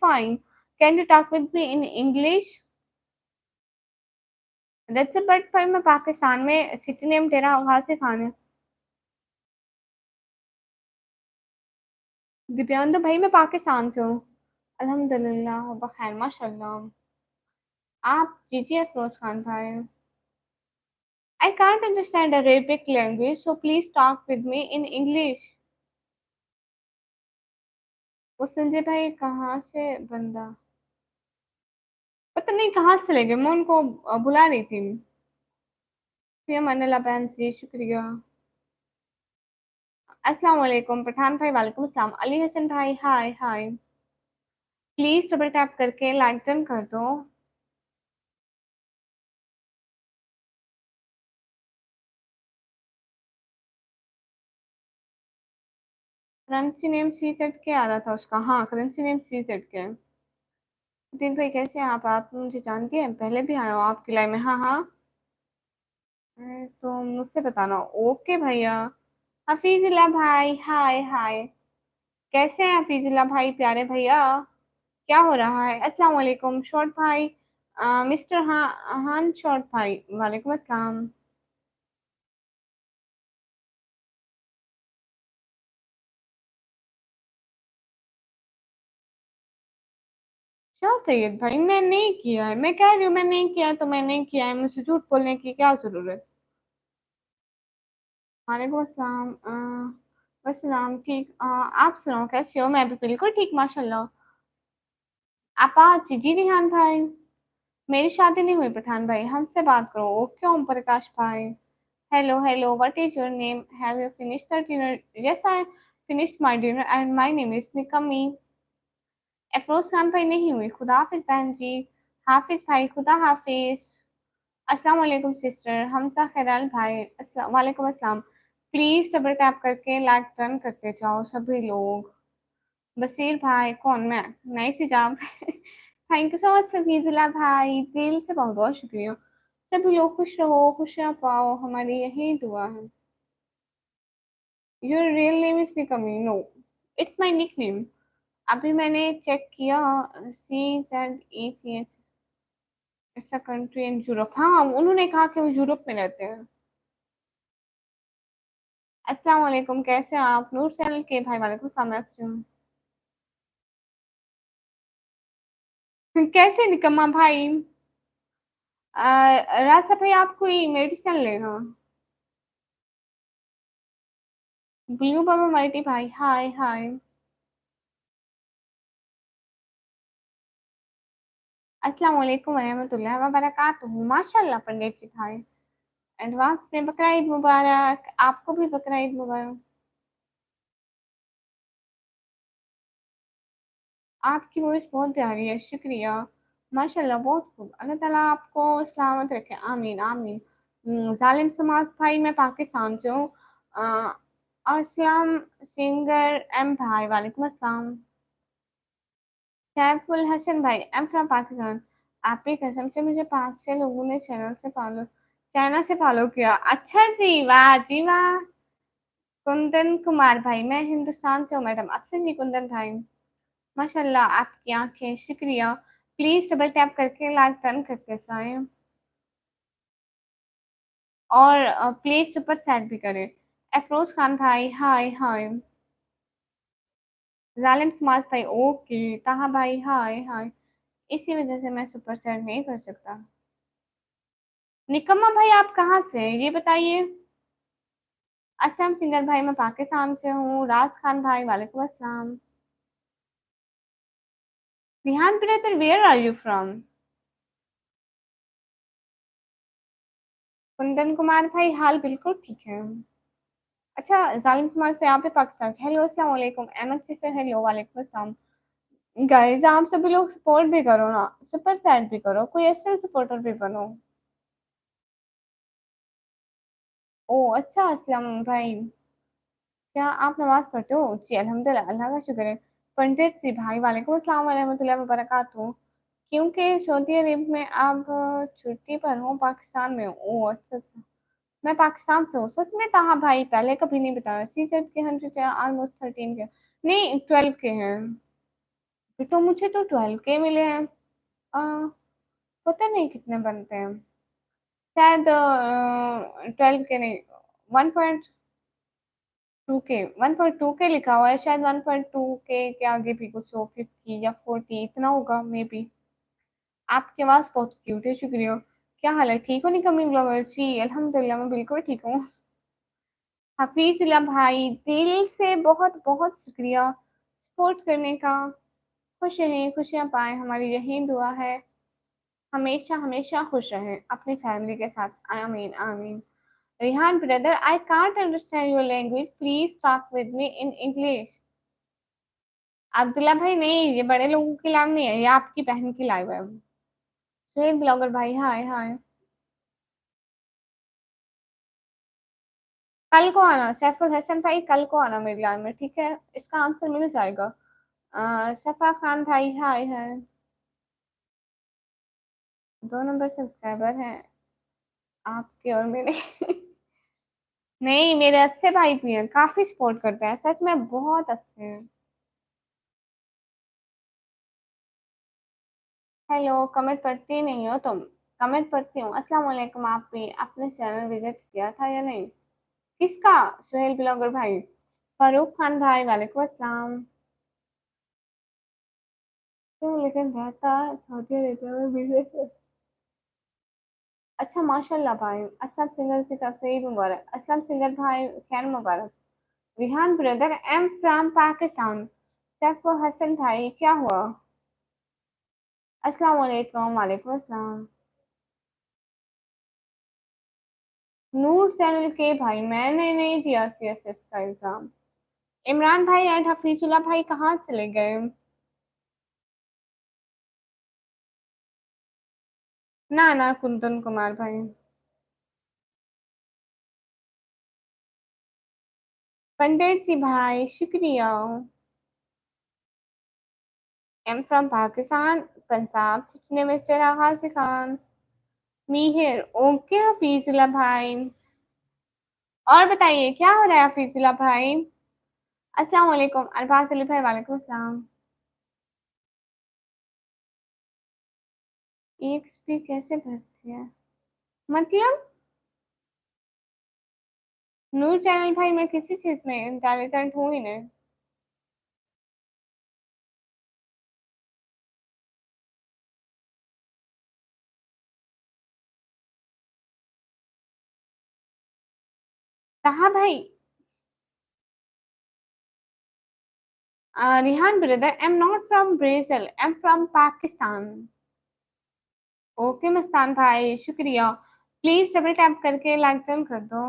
Fine. Can you talk with me in English? That's but भाई मैं पाकिस्तान में, सिटी नेम तेरा गाजी खान है। दिव्यांदु भाई मैं पाकिस्तान से हूँ। अल्हम्दुलिल्लाह बखैर माशाल्लाह। आप जीजिए अफरोज खान भाई। आई can't understand Arabic language so please talk with me in English. वो संजय भाई कहाँ से बंदा, पता नहीं कहाँ से ले गए, मैं उनको बुला रही थी। फिर मनला बहन जी, शुक्रिया। अस्सलाम वालेकुम पठान भाई, वालेकुम अस्सलाम। अली हसन भाई, hi hi. Please double tap करके लाइक डन कर दो। करेंसी नेम सी सेट के आ रहा था उसका, हाँ करेंसी नेम सी सेट के। दिन भाई कैसे हैं आप मुझे जानती हैं, पहले भी आया हो आपकी लाइफ में। हाँ हाँ। तो मुझसे बताना, ओके भैया। हफीजुल्लाह भाई, हाय हाय। कैसे हैं हफीजुल्लाह भाई, प्यारे भैया? क्या हो रहा है? अस्सलाम वालेकुम शॉर्ट भाई। मिस्टर हान शॉर्ट भाई, वालेकुम अस्सलाम। क्या सैयद भाई, मैं नहीं किया है, मैं कह रही हूँ मैं नहीं किया है, तो मैं नहीं किया है, मुझे झूठ बोलने की क्या जरूरत। वालेकुम अस्सलाम। अस्सलाम ठीक। आप सुनाओ कैसे हो? मैं भी बिल्कुल ठीक माशाल्लाह। आपा जी रिहान भाई। मेरी शादी नहीं हुई पठान भाई, हमसे बात करो। ओके ओम प्रकाश भाई। Hello hello, what is your name? Have you finished the dinner? Yes I finished my dinner and my name is Nikmi. Afroz Khan भाई नहीं हुई, खुदा हाफिज बहन जी। हाफिज भाई खुदा हाफिज। अस्सलाम वालेकुम सिस्टर हमजा खैराल भाई, अस्सलाम वालेकुम अस्सलाम। प्लीज डबल टैप करके लाइक डन करते जाओ सभी लोग। बशीर भाई कौन मैं? नाइस हिजाब। थैंक यू सो मच सफीजुल्लाह भाई, दिल से बहुत बहुत शुक्रिया। सभी लोग खुश रहो, खुशियां पाओ, हमारी यही दुआ है। Your real name is Nikmi? No, it's my nick name. अभी मैंने चेक किया। CZECH, it's a country in Europe. हाँ, उन्होंने कहा कि वो यूरोप में रहते हैं। अस्सलाम वालेकुम, कैसे हैं आप? नूर चैनल के भाई, वालेकुम सलाम, मैं अच्छी हूँ। कैसे निकम्मा भाई? रास्ता भाई, आप कोई मेडिसिन लेना। ब्लू बाबा माइटी भाई, हाय हाय। अस्सलाम वालेकुम रहमतुल्लाहि व बरकातुहू। माशाल्लाह पंडित जी भाई, एडवांस में बकरा ईद मुबारक। आपको भी बकरा ईद मुबारक। आपकी वॉइस बहुत प्यारी है, शुक्रिया। माशाल्लाह, बहुत खूब। अल्लाह ताला आपको सलामत रखे, आमीन आमीन। जालिम समाज भाई, मैं पाकिस्तान से हूँ। अ, अस्सलाम सिंगर एम भाई, वालेकुम अस्सलाम। सैफुल हसन भाई, आई एम फ्रॉम पाकिस्तान। आपकी कसम से मुझे 5-6 लोगों ने चैनल से फॉलो किया। अच्छा जी, वाह जी वाह। कुंदन कुमार भाई, मैं हिंदुस्तान से हूँ मैडम। अच्छा जी कुंदन भाई, माशाल्लाह आपकी आंखें, शुक्रिया। प्लीज डबल टैप करके लाइक डन करके जाएं, और प्लीज सुपर चैट भी करें। अफरोज खान भाई, हाय हाय। जालिम समाज भाई, ओके। ताहा भाई, हाय हाय। इसी वजह से मैं सुपर चैट नहीं कर सकता। निकम्मा भाई, आप कहाँ से हैं ये बताइए। असलम सिंगर भाई, मैं पाकिस्तान से हूँ। राज खान भाई, वालेकुम अस्सलाम। Rihan brother, where are you from? Kundan Kumar भाई, हाल बिल्कुल ठीक है। अच्छा, जालिम समाज पे यहाँ पे पाकिस्तान से। हेलो, अस्सलाम वालेकुम। अहमद सिस्टर, हेलो, वालेकुम अस्सलाम। गाइस, आप सभी लोग सपोर्ट भी करो ना, सुपर सैट भी करो, कोई असल सपोर्टर भी बनो। ओ अच्छा, अस्सलाम भाई, क्या आप नमाज पढ़ते हो? जी अल्हम्दुलिल्लाह, अल्लाह का शुक्र है। पंडित जी भाई, वालेकुम अस्सलाम वरहमतुल्लाहि वबरकातुहू। क्योंकि सऊदी अरब में अब छुट्टी पर हूँ, पाकिस्तान में हूँ। ओ अच्छा अच्छा, मैं पाकिस्तान से हूँ। सच में? कहाँ भाई, पहले कभी नहीं बताया। सीजन के 100 ऑलमोस्ट 13 के, नहीं 12 के हैं। फिर तो मुझे तो 12 के मिले हैं। आ, पता नहीं कितने बनते हैं। शायद 12 के नहीं, 1.2 के लिखा हुआ है। शायद 1.2 के आगे भी कुछ हो, 50 या 40 इतना होगा मे बी। आपकी आवाज़ बहुत क्यूट है, शुक्रिया। क्या हाल है, ठीक हो निकम्मी ब्लॉगर? जी अल्हम्दुलिल्लाह, मैं बिल्कुल ठीक हूँ। हफीजुल्लाह भाई, दिल से बहुत बहुत शुक्रिया सपोर्ट करने का। खुश रहें, खुशियाँ पाएं, हमारी यही दुआ है। हमेशा हमेशा खुश रहें अपनी फैमिली के साथ, आमीन आमीन। Rihan brother, I can't understand your language, please talk with me in English. Abdullah भाई, नहीं ये बड़े लोगों की लाइव नहीं है, ये आपकी बहन की लाइव है। सुहेल ब्लॉगर भाई, हाय हाय। कल को आना सैफुल हसन भाई, कल को आना मेरी लाइव में, ठीक है? इसका आंसर मिल जाएगा। सफा खान भाई, हाय हाय। 2 नंबर सब्सक्राइबर हैं आपके और मेरे। नहीं, मेरे अच्छे भाई भी हैं, काफी सपोर्ट करते हैं, सच में बहुत अच्छे हैं। हेलो, कमेंट पढ़ती नहीं हो तुम? कमेंट पढ़ती हूँ। अस्सलाम वालेकुम, आप भी आपने चैनल विजिट किया था या नहीं? किसका? सुहेल ब्लॉगर भाई। फारूक खान भाई, वालेकुम अस्सलाम। तो लेकिन रहता सऊदी अरेबिया में विजिट। अच्छा माशाल्लाह भाई, असलम सिंगर की तरफ से ईद मुबारक। असलम सिंगर भाई, खैर मुबारक। Rihan brother, am from Pakistan. Saif Hasan भाई, क्या हुआ? अस्सलाम वालेकुम, वालेकुम अस्सलाम। नूर चैनल के भाई, मैंने नहीं दिया CSS का एग्जाम। इमरान भाई एंड हफीजुल्लाह भाई कहाँ चले गए? ना ना, कुंदन कुमार भाई। पंडित जी भाई शुक्रिया। Am from Pakistan, Punjab city mister Aagaz Khan. Me here. Okay Hafeezullah भाई। और बताइए क्या हो रहा है हफीजुल्ला भाई। अस्सलाम वालेकुम अरबाज अली भाई, वालेकुम अस्सलाम। EXP कैसे भरती है मतलब? नूर चैनल भाई, मैं किसी चीज में इंटेलिजेंट हूँ ही नहीं। कहा भाई? Rihan brother, I am not from Brazil, I am from Pakistan. Okay Mastan भाई शुक्रिया। प्लीज डबल टैप करके लाइक डन कर दो।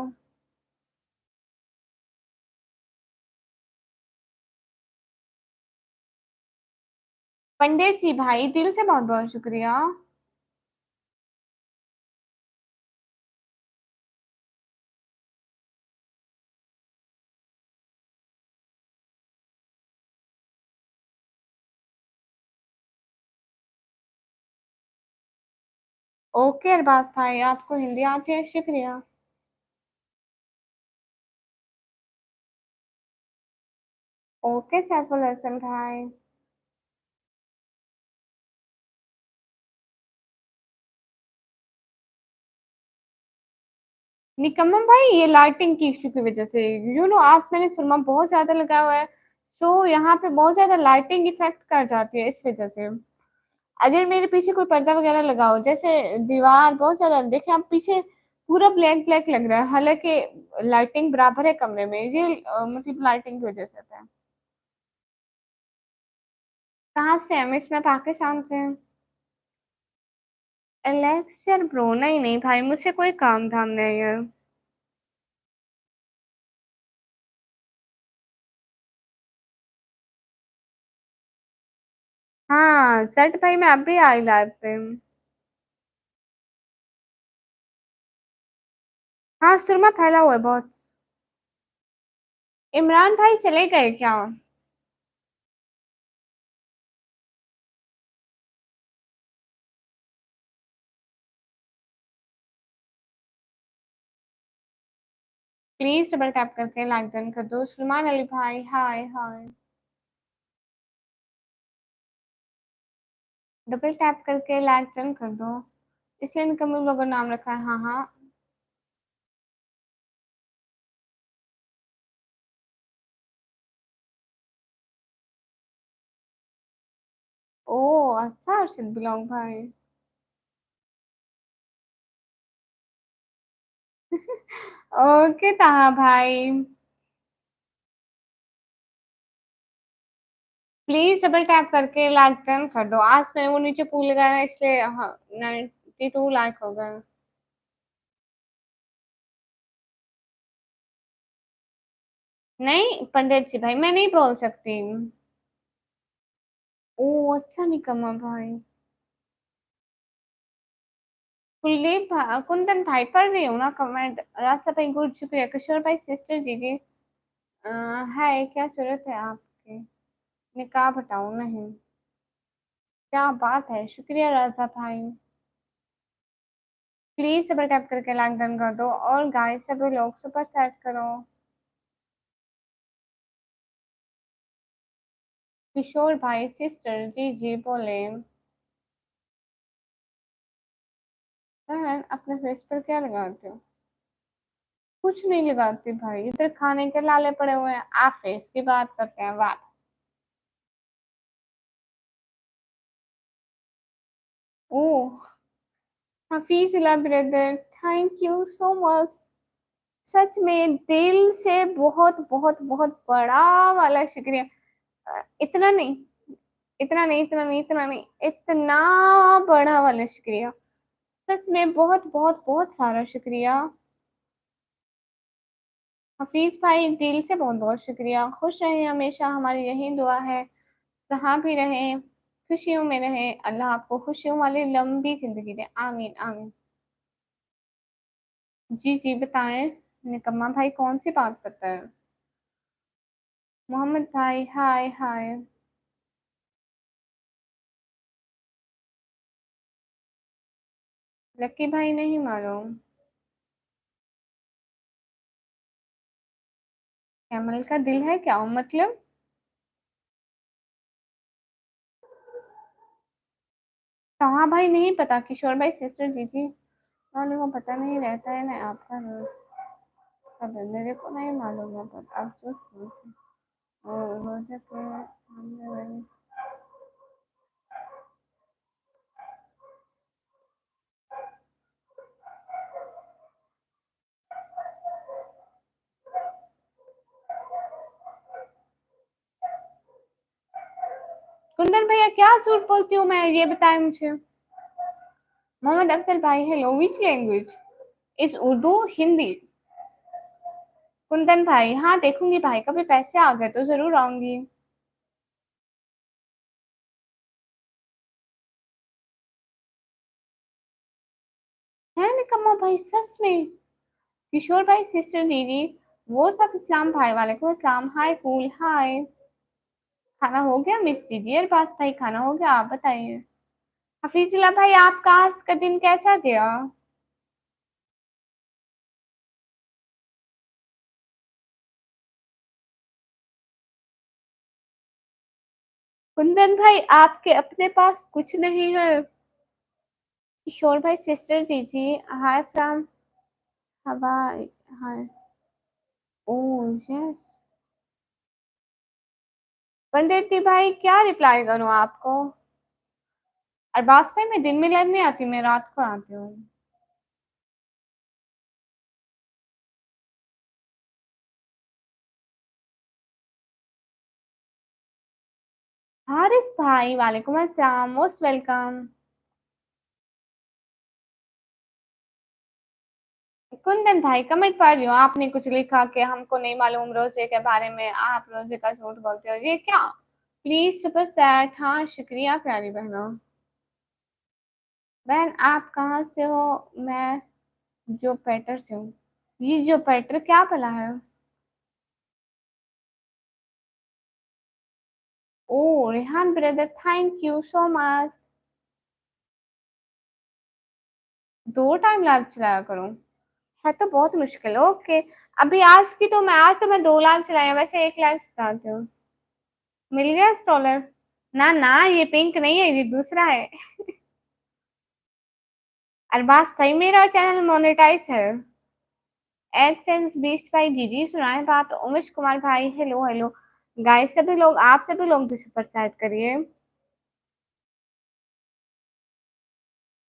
पंडित जी भाई दिल से बहुत बहुत शुक्रिया। ओके अरबाज भाई, आपको हिंदी आती है, शुक्रिया। ओके सैफुल हसन भाई। निकम्मा भाई, ये लाइटिंग की इशू की वजह से, आज मैंने सुरमा बहुत ज्यादा लगा हुआ है। सो यहाँ पे बहुत ज्यादा लाइटिंग इफेक्ट कर जाती है इस वजह से। अगर मेरे पीछे कोई पर्दा वगैरह लगाओ, जैसे दीवार बहुत ज्यादा देखे आप पीछे, पूरा ब्लैक ब्लैक लग रहा है, हालांकि लाइटिंग बराबर है कमरे में, ये मतलब लाइटिंग की वजह से होता है। कहाँ से है? मैं पाकिस्तान से हूँ। एलेक्सर ब्रो, नहीं नहीं भाई, मुझसे कोई काम धाम नहीं है। हाँ सेट भाई, मैं अभी आई लाइव पे। हाँ सुरमा फैला हुआ है बहुत। इमरान भाई चले गए क्या? प्लीज डबल टैप करके लाइक डन कर दो। सलमान अली भाई हाय हाय। डबल टैप करके लाइक डन कर दो। इसलिए इनकमिंग लोगों नाम रखा है, हाँ हाँ। ओ अच्छा अर्शद बिलोंग भाई। ओके ताहा भाई। प्लीज डबल टैप करके लाइक डन कर दो। आज मैंने वो नीचे पूल लगाया है, इसलिए हाँ 92 लाइक हो गए। नहीं पंडित जी भाई, मैं नहीं बोल सकती। ओ अच्छा निकम्मा भाई। कुलदीप कुंदन भाई पढ़ रही हूँ ना कमेंट। रास्ता भाई गुड शुक्रिया। किशोर भाई सिस्टर दीजिए। अ, है क्या जरूरत है आपकी? निकाह हटाऊं? नहीं। क्या बात है, शुक्रिया राजा भाई। प्लीज डबल टैप करके लाइक डन कर दो, और गाइस सभी लोग सुपर सेट करो। किशोर भाई सिस्टर जी जी बोले। बहन अपने फेस पर क्या लगाते हो? कुछ नहीं लगाती भाई, इधर खाने के लाले पड़े हुए हैं, आप फेस की बात करते हैं, वाह। Oh Hafeez brother, thank you so much. सच में दिल से बहुत बहुत बहुत बड़ा वाला शुक्रिया। इतना नहीं, इतना नहीं, इतना नहीं, इतना नहीं, इतना बड़ा वाला शुक्रिया। सच में बहुत बहुत बहुत सारा शुक्रिया। हफीज भाई दिल से बहुत बहुत शुक्रिया। खुश रहें हमेशा, हमारी यही दुआ है। जहाँ भी रहें, खुशियों में रहें, अल्लाह आपको खुशियों वाली लंबी ज़िंदगी दे। आमीन, आमीन। जी, जी, बताएँ। निकम्मा भाई कौन-सी बात करता है? मोहम्मद भाई, हाय, हाय। लकी भाई नहीं मालूम। कैमल का दिल है क्या मतलब? कहाँ भाई नहीं पता, किशोर भाई सिस्टर दीदी वाले को पता नहीं रहता है ना आपका रोज खबर, मेरे को नहीं मालूम है पर आप जो सोचते और रोजे के सामने वाली कुंदन भैया क्या झूठ बोलती हूँ मैं, ये बताएं मुझे। मोहम्मद अफजल भाई hello, which language is Urdu Hindi? Kundan भाई हाँ देखूंगी भाई, कभी पैसे आ गए तो जरूर आऊंगी। है निकम्मा भाई सच में? किशोर भाई सिस्टर दीदी वो सब इस्लाम भाई वालेकुम अस्सलाम, हाय कूल हाय। खाना हो गया मिस कीजिए अरबाज भाई, खाना हो गया आप बताइए। हफीजुल्लाह भाई आपका आज का दिन कैसा गया? कुंदन भाई आपके अपने पास कुछ नहीं है? किशोर भाई सिस्टर दीदी हाय फ्रॉम हवाई, हाय। Oh yes. पंडित जी भाई क्या रिप्लाई करूं आपको? अरबाज भाई मैं दिन में लाइव नहीं आती, मैं रात को आती हूँ। हारिस भाई वालेकुम अस्सलाम, मोस्ट वेलकम। कुंदन भाई कमेंट पढ़ रही हूँ, आपने कुछ लिखा कि हमको नहीं मालूम रोजे के बारे में, आप रोजे का झूठ बोलते हो, ये क्या? प्लीज सुपर चैट, हाँ शुक्रिया प्यारी बहनों। बहन आप कहाँ से हो? मैं जो पैटर से हूँ। ये जो पैटर क्या भला है? ओ Rehan brother thank you so much. दो टाइम लाइव चलाया करूँ? है तो बहुत मुश्किल, ओके। अभी आज तो मैं दो लाइव चलाई हूँ, वैसे एक लाइव चलाती हूँ। मिल गया स्टॉलर? ना ना ये पिंक नहीं है, ये दूसरा है। अरबाज भाई मेरा चैनल मोनेटाइज है। एडसेंस बीस्ट भाई जी जी सुनाए बात, उमेश कुमार भाई हेलो हेलो। गाइस सभी लोग, आप सभी लोग भी सुपर चैट करिए।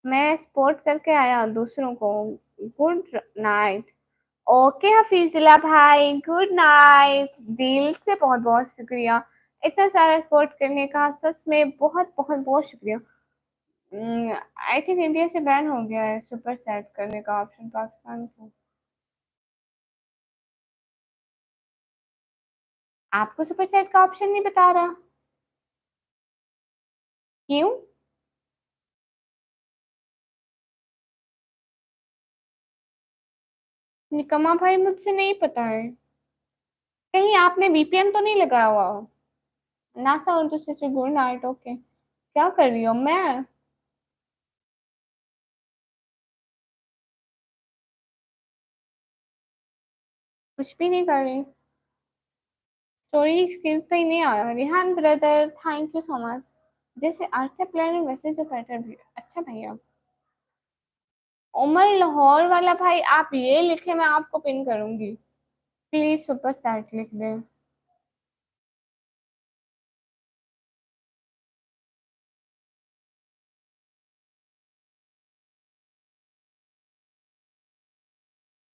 मैं सपोर्ट करके आया दूसरों को। Good night. ओके हफीजुल्ला भाई गुड नाइट, दिल से बहुत बहुत शुक्रिया इतना सारा सपोर्ट करने का, सच में बहुत बहुत बहुत शुक्रिया। आई थिंक इंडिया से बैन हो गया है सुपर सेट करने का ऑप्शन पाकिस्तान को। आपको सुपर सेट का ऑप्शन नहीं बता रहा? क्यों? निकम्मा भाई मुझसे नहीं पता है। कहीं आपने वीपीएन तो नहीं लगाया हुआ? नासा उर्दू से गुड नाइट, ओके। क्या कर रही हूँ मैं? कुछ भी नहीं कर रही। स्टोरी स्क्रीन पे ही नहीं आ रहा। Rihan brother thank you so much. जैसे अर्थ है प्लेनेट वैसे जो पैटर्न भी है। अच्छा भैया। उमर लाहौर वाला भाई आप ये लिखे, मैं आपको पिन करूंगी। प्लीज सुपर सैट लिख दें।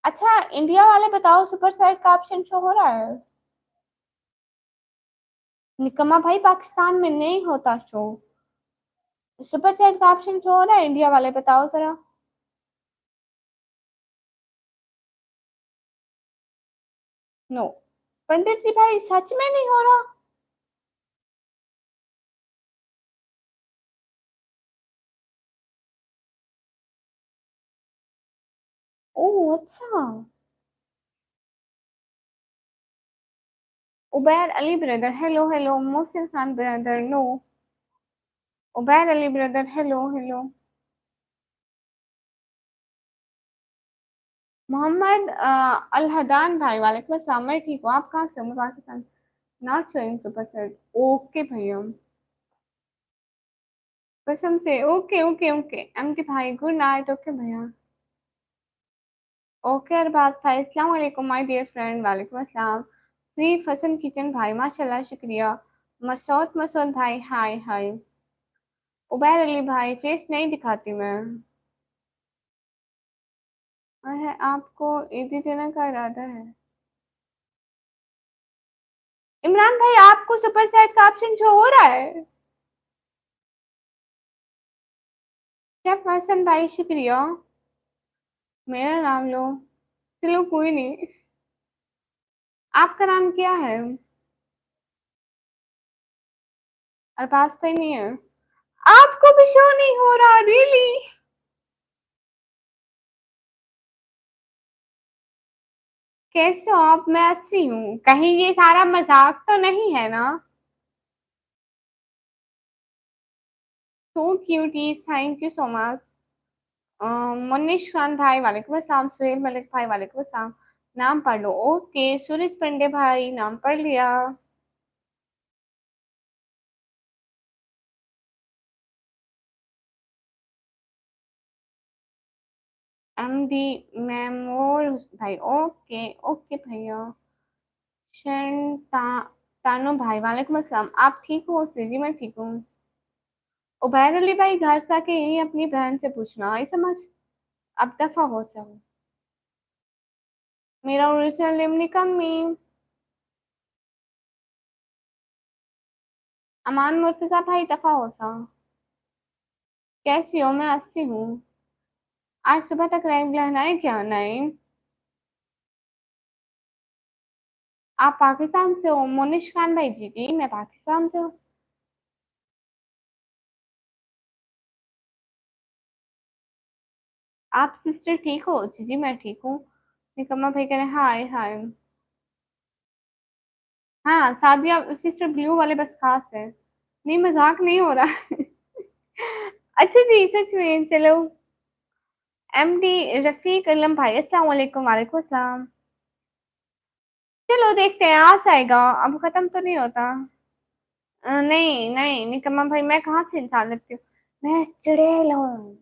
अच्छा इंडिया वाले बताओ सुपर सैट का ऑप्शन शो हो रहा है? निकम्मा भाई पाकिस्तान में नहीं होता शो। सुपर चैट का ऑप्शन शो हो रहा है, इंडिया वाले बताओ जरा। नो। पंडित जी भाई सच में नहीं हो रहा? अच्छा। Ubair Ali brother, hello hello. Mohsin Khan brother, no. Ubair Ali brother, hello hello. Mohammed Al Hadan भाई, वालेकुम अस्सलाम। मैं ठीक हूँ, आप कहाँ से हो? मैं Pakistan. Not showing super chat. Okay भैया, कसम से। ओके ओके ओके एम के भाई, गुड नाइट। ओके भैया। ओके अरबाज भाई, अस्सलाम वालेकुम माय डियर फ्रेंड। वालेकुम अस्सलाम। श्री फसन किचन भाई, माशाल्लाह, शुक्रिया। मसूद भाई, हाय हाय। उबैर अली भाई, फेस नहीं दिखाती मैं। है आपको ईदी देने का इरादा है? इमरान भाई, आपको सुपर सेट का ऑप्शन शो हो रहा है? शेफ हसन भाई, शुक्रिया। मेरा नाम लो। चलो कोई नहीं। आपका नाम क्या है? अरबाज भाई नहीं है? आपको भी शो नहीं हो रहा, रियली? कैसे हो आप? मैं अच्छी हूँ। कहीं ये सारा मजाक तो नहीं है ना? So cuties, thank you so much. Munnish Khan भाई, वालेकुम अस्सलाम। सुहेल मलिक भाई, वालेकुम अस्सलाम। नाम पढ़ लो। ओके सूरज पंडे भाई, नाम पढ़ लिया। एमडी मेमोर भाई, ओके ओके भैया। शन तानो भाई, वालेकुम अस्सलाम। आप ठीक हो? जी मैं ठीक हूँ। उबैर अली भाई, घर से आके यही अपनी बहन से पूछना, आई समझ। अब दफा हो सब। मेरा ओरिजिनल नेम निकम्मी। अमान मुर्तजा भाई, दफा हो सा। कैसी हो? मैं अस्सी हूँ। आज सुबह तक रैंक लहना है क्या? नहीं। आप पाकिस्तान से हो? मोनिश खान भाई, जी जी मैं पाकिस्तान से हूँ। आप सिस्टर ठीक हो? जी जी मैं ठीक हूँ। निकम्मा भाई कह रहे हैं हाय हाय। हाँ, सादिया सिस्टर ब्लू वाले बस खास है। नहीं, मजाक नहीं हो रहा है। अच्छा जी, सच में। चलो। एमडी रफीक अलम भाई, अस्सलाम वालेकुम। वालेकुम अस्सलाम। चलो देखते हैं, आ जाएगा। अब खत्म तो नहीं होता। नहीं नहीं निकम्मा भाई, मैं कहाँ से इंसान लगती हूँ? मैं चुड़ैल हूँ।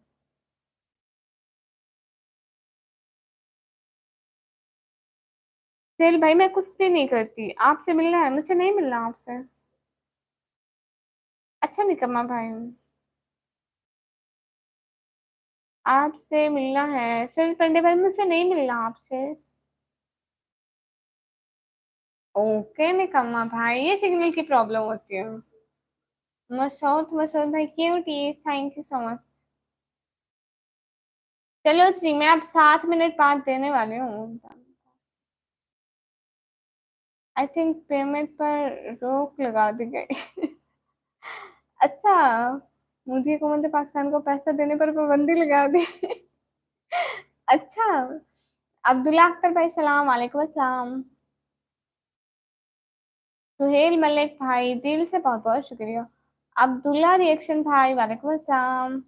चल भाई, मैं कुछ भी नहीं करती। आपसे मिलना है? मुझे नहीं मिलना आपसे। अच्छा निकम्मा भाई, आपसे मिलना है। सुनील पांडे भाई, मुझसे नहीं मिलना आपसे। ओके निकम्मा भाई, ये सिग्नल की प्रॉब्लम होती है। मसूद मसूद भाई, cutie, thank you so much. चलो जी, मैं अब 7 मिनट बाद देने वाली हूँ। आई थिंक पेमेंट पर रोक लगा दी गई। अच्छा, मोदी हुकूमत ने पाकिस्तान को पैसा देने पर पाबंदी लगा दी। अच्छा। अब्दुल्ला अख्तर भाई, सलाम वालेकुम अस्सलाम। सुहेल मलिक भाई, दिल से बहुत बहुत शुक्रिया। अब्दुल्ला रिएक्शन भाई, वालेकुम अस्सलाम।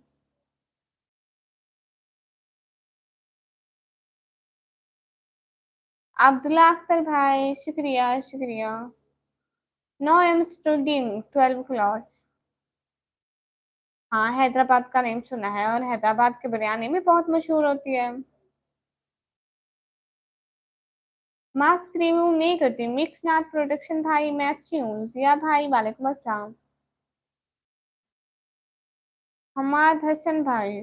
अब्दुल्ला अख्तर भाई, शुक्रिया शुक्रिया। No I am studying 12 class. हाँ, हैदराबाद का नेम सुना है, और हैदराबाद की बिरयानी भी बहुत मशहूर होती है। मास्क रिव्यू नहीं करती। मिक्स नाथ प्रोडक्शन भाई, मैं अच्छी हूँ। जिया भाई, वालेकुम अस्सलाम। हमाद हसन भाई,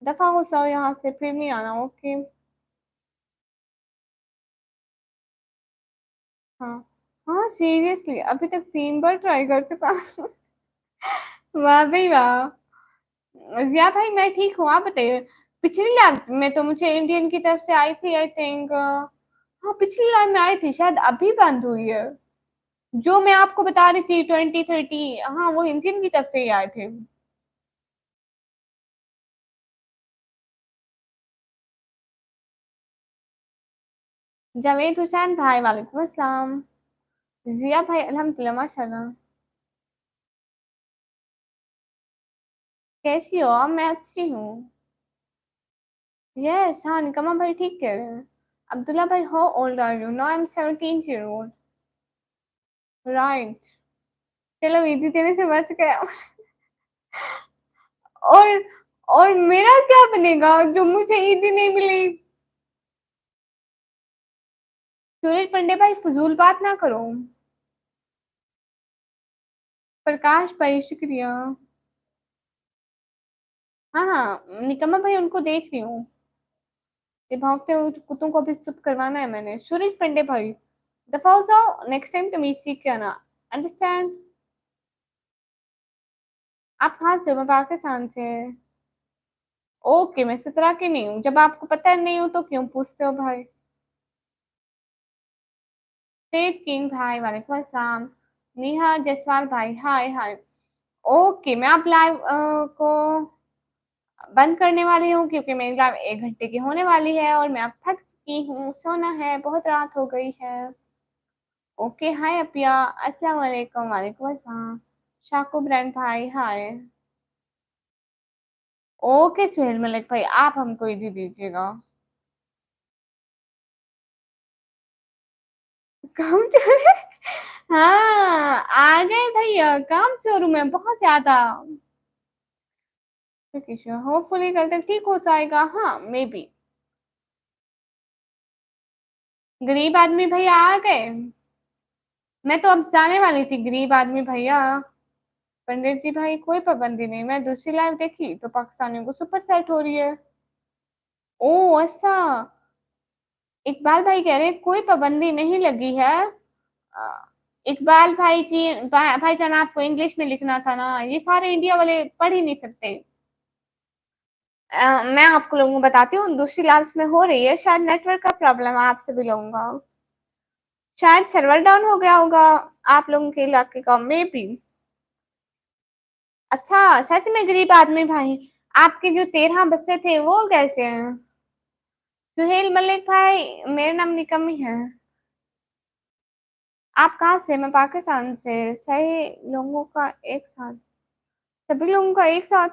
दफा हो जाओ यहाँ से, फिर नहीं आना। ओके। हाँ हाँ, सीरियसली अभी तक 3 बार ट्राई कर चुका। वाह भाई वाह। जिया भाई, मैं ठीक हूँ, आप बताइए। पिछली लाइन में तो मुझे इंडियन की तरफ से आई थी, आई थिंक। हाँ, पिछली लाइन में आई थी, शायद अभी बंद हुई है। जो मैं आपको बता रही थी 2030, हाँ वो इंडियन की तरफ से ही आए थे। जावेद हुसैन भाई वालेकुम अस्सलाम। जिया भाई अल्हम्दुलिल्लाह माशाल्लाह। कैसी हो आप? मैं अच्छी हूँ। यस, हाँ निकम्मा भाई ठीक कह रहे हैं। अब्दुल्ला भाई, how old are you? No I am 17 year old. Right. चलो ईदी देने से बच गया। और और मेरा क्या बनेगा जो मुझे ईदी नहीं मिली? सूरज पंडे भाई फजूल बात ना करो। प्रकाश भाई शुक्रिया। हाँ हाँ निकम्मा भाई उनको देख रही हूँ। ये भागते हुए कुत्तों को भी चुप करवाना है मैंने। सूरज पंडे भाई दफा हो जाओ, नेक्स्ट टाइम तुम इसी के ना। अंडरस्टैंड? आप कहाँ से हो? मैं पाकिस्तान से। ओके, मैं सत्रह की नहीं हूँ। जब आपको पता नहीं हो तो क्यों पूछते हो भाई? सेठ किंग भाई वालेकुम अस्सलाम। नेहा जसवाल भाई हाय हाय। ओके, मैं आप लाइव को बंद करने वाली हूँ क्योंकि मेरी लाइव 1 घंटे की होने वाली है और मैं अब थक चुकी हूँ, सोना है, बहुत रात हो गई है। ओके हाय अपिया, अस्सलाम वालेकुम। वालेकुम अस्सलाम। शाकू ब्रांड भाई हाय। ओके सुहेल मलिक भाई, आप हमको ही दे दीजिएगा। काम चोरी? हाँ आ गए भैया, काम शुरू में बहुत ज्यादा। होपफुली कल तक ठीक हो जाएगा, हाँ मे बी। गरीब आदमी भैया आ गए। मैं तो अब जाने वाली थी गरीब आदमी भैया। पंडित जी भाई कोई पाबंदी नहीं, मैं दूसरी लाइव देखी तो पाकिस्तानियों को सुपर सेट हो रही है। ओ ऐसा। इकबाल भाई कह रहे हैं कोई पाबंदी नहीं लगी है। इकबाल भाई जी, भाईजान आपको इंग्लिश में लिखना था ना, ये सारे इंडिया वाले पढ़ ही नहीं सकते। मैं आपको लोगों को बताती हूँ, दूसरी लाइव्स में हो रही है शायद नेटवर्क का प्रॉब्लम, आपसे भी लूंगा। शायद सर्वर डाउन हो गया होगा आप लोगों के इलाके का, मे बी। अच्छा सच में गरीब आदमी भाई, आपके जो 13 बच्चे थे वो कैसे हैं? सुहेल मलिक भाई, मेरा नाम निकमी है। आप कहाँ से? मैं पाकिस्तान से। सही लोगों का एक साथ, सभी लोगों का एक साथ।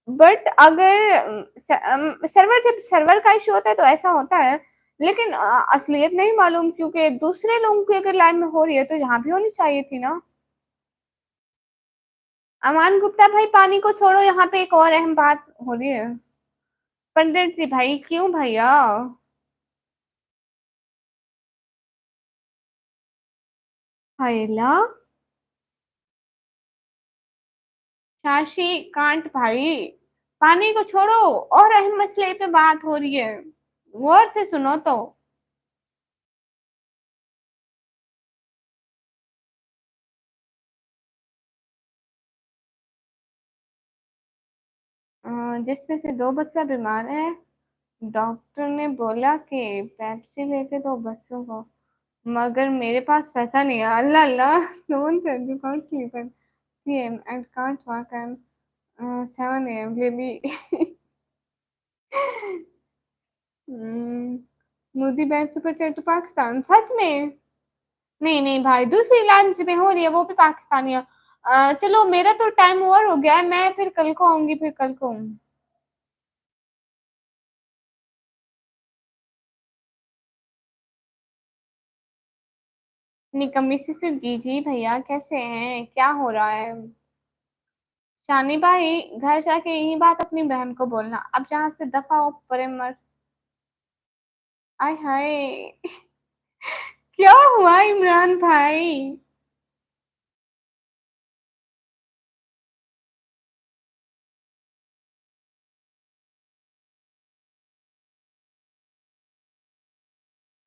बट अगर सर्वर, जब सर्वर का इशू होता है तो ऐसा होता है, लेकिन असलियत नहीं मालूम क्योंकि दूसरे लोगों की अगर लाइन में हो रही है तो यहाँ भी होनी चाहिए थी ना। अमान गुप्ता भाई पानी को छोड़ो, यहाँ पे एक और अहम बात हो रही है। पंडित जी भाई क्यों भैया? हैला शाशी कांट भाई, पानी को छोड़ो और अहम मसले पे बात हो रही है, गौर से सुनो तो। जिसमें से 2 बच्चा बीमार है, डॉक्टर ने बोला कि पेप्सी लेके दो बच्चों को, मगर मेरे पास पैसा नहीं है। Allah Allah, don't you can't sleep at 3 AM and can't work and 7 AM baby. Modi bank super chat to Pakistan, सच में? नहीं नहीं भाई, दूसरी लंच में हो रही है वो भी पाकिस्तानी है। चलो मेरा तो टाइम ओवर हो गया है, मैं फिर कल को आऊंगी, फिर कल को आऊंगी। निकम्मी सिस्टर जी जी भैया कैसे हैं, क्या हो रहा है? शानी भाई घर जाके यही बात अपनी बहन को बोलना, अब जहां से दफा हो परे मर। आय हाय। क्या हुआ इमरान भाई?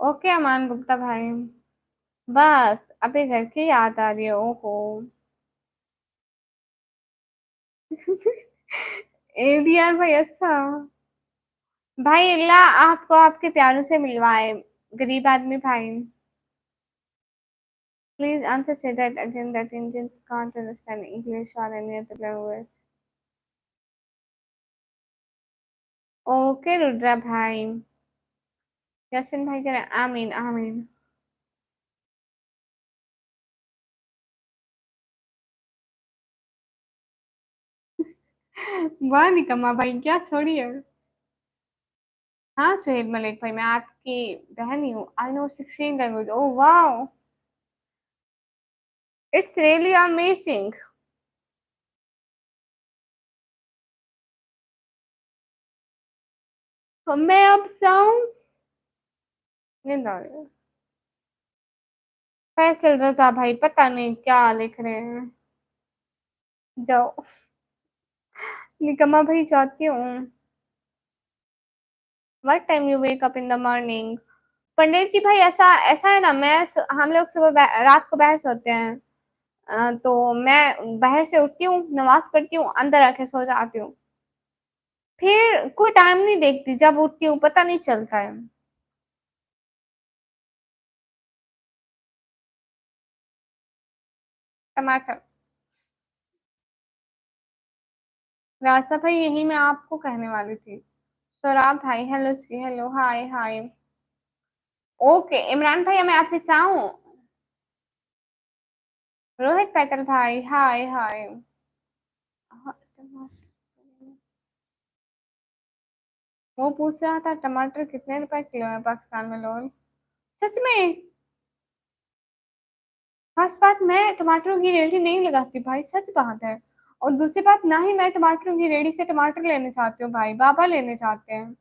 ओके अमान गुप्ता भाई, बस अभी घर की याद आ रही है, ओहो। एडीआर भाई अच्छा। भाई अल्लाह आपको आपके प्यारों से मिलवाए, गरीब आदमी भाई। Please answer say that again, that Indians can't understand English or any other language. Okay Rudra भाई, यासीन भाई कह रहे हैं आमीन आमीन। वाह निकम्मा भाई, क्या सॉरी है। हाँ सुहेब मलिक भाई, मैं आपकी बहन ही हूँ। I know 16 language, oh wow, it's really amazing. मैं अब जाऊं, नींद आ रही है। फैसल रजा भाई पता नहीं क्या लिख रहे हैं। जाओ निकम्मा भाई, जाती हूँ। What time you wake up in the morning? Pandit ji भाई, ऐसा ऐसा है ना, हम लोग सुबह रात को बाहर सोते हैं। तो मैं बाहर से उठती हूँ, नमाज पढ़ती हूँ, अंदर आके सो जाती हूँ। फिर कोई टाइम नहीं देखती, जब उठती हूँ पता नहीं चलता है। टमाटर। रास्ता भाई, यही मैं आपको कहने वाली थी। सौराब भाई, हेलो सी, हेलो, हाय हाय। ओके इमरान भाई, मैं आपसे चाहूँ। रोहित पैटल भाई, हाय हाय। हाँ, वो पूछ रहा था टमाटर कितने रुपए किलो है पाकिस्तान में, लोग। सच में? खास बात, मैं टमाटरों की रेडी नहीं लगाती भाई, सच बात है। और दूसरी बात, ना ही मैं टमाटरों की रेडी से टमाटर लेने चाहती हूँ भाई, बाबा लेने चाहते हैं।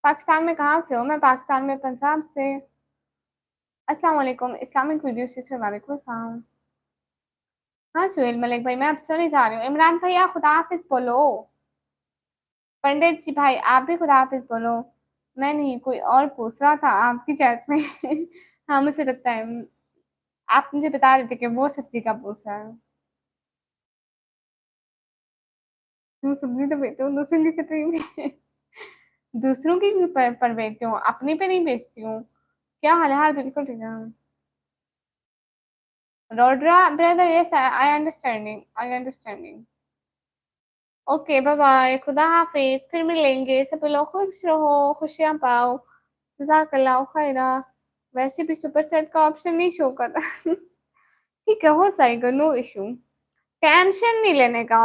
पाकिस्तान में कहाँ से हो? मैं पाकिस्तान में पंजाब से। अस्सलाम वालेकुम इस्लामिक वीडियो सिस्टर, वालेकुम सलाम। हाँ सुहेल मलिक भाई, मैं अब सुने जा रही हूँ। इमरान भैया खुदा हाफिज बोलो। पंडित जी भाई, आप भी खुदा हाफिज बोलो। मैं नहीं, कोई और पूछ रहा था आपकी चैट में। हाँ मुझे लगता है आप मुझे बता रहे थे कि वो सब्जी का पूछ रहा है। तुम सब्जी तो बेचते हो दूसरों की सब्जी में। दूसरों की भी पर बेचती हूँ, अपनी पे नहीं बेचती हूँ। क्या हाल है? हाल बिल्कुल ठीक है। Rodra brother, yes I understanding, I understanding. Okay bye bye, खुदा हाफिज, फिर मिलेंगे। सब लोग खुश रहो, खुशियां पाओ। जज़ाकल्लाह खैरा। वैसे भी सुपर सेट का ऑप्शन नहीं शो कर रहा। ठीक है, हो जाएगा, नो इशू। टेंशन नहीं लेने का।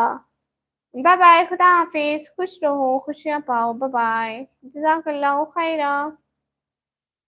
बाय बाय, खुदा हाफिज, खुश रहो, खुशियां पाओ, बाय बाय। जज़ाकल्लाह खैरा।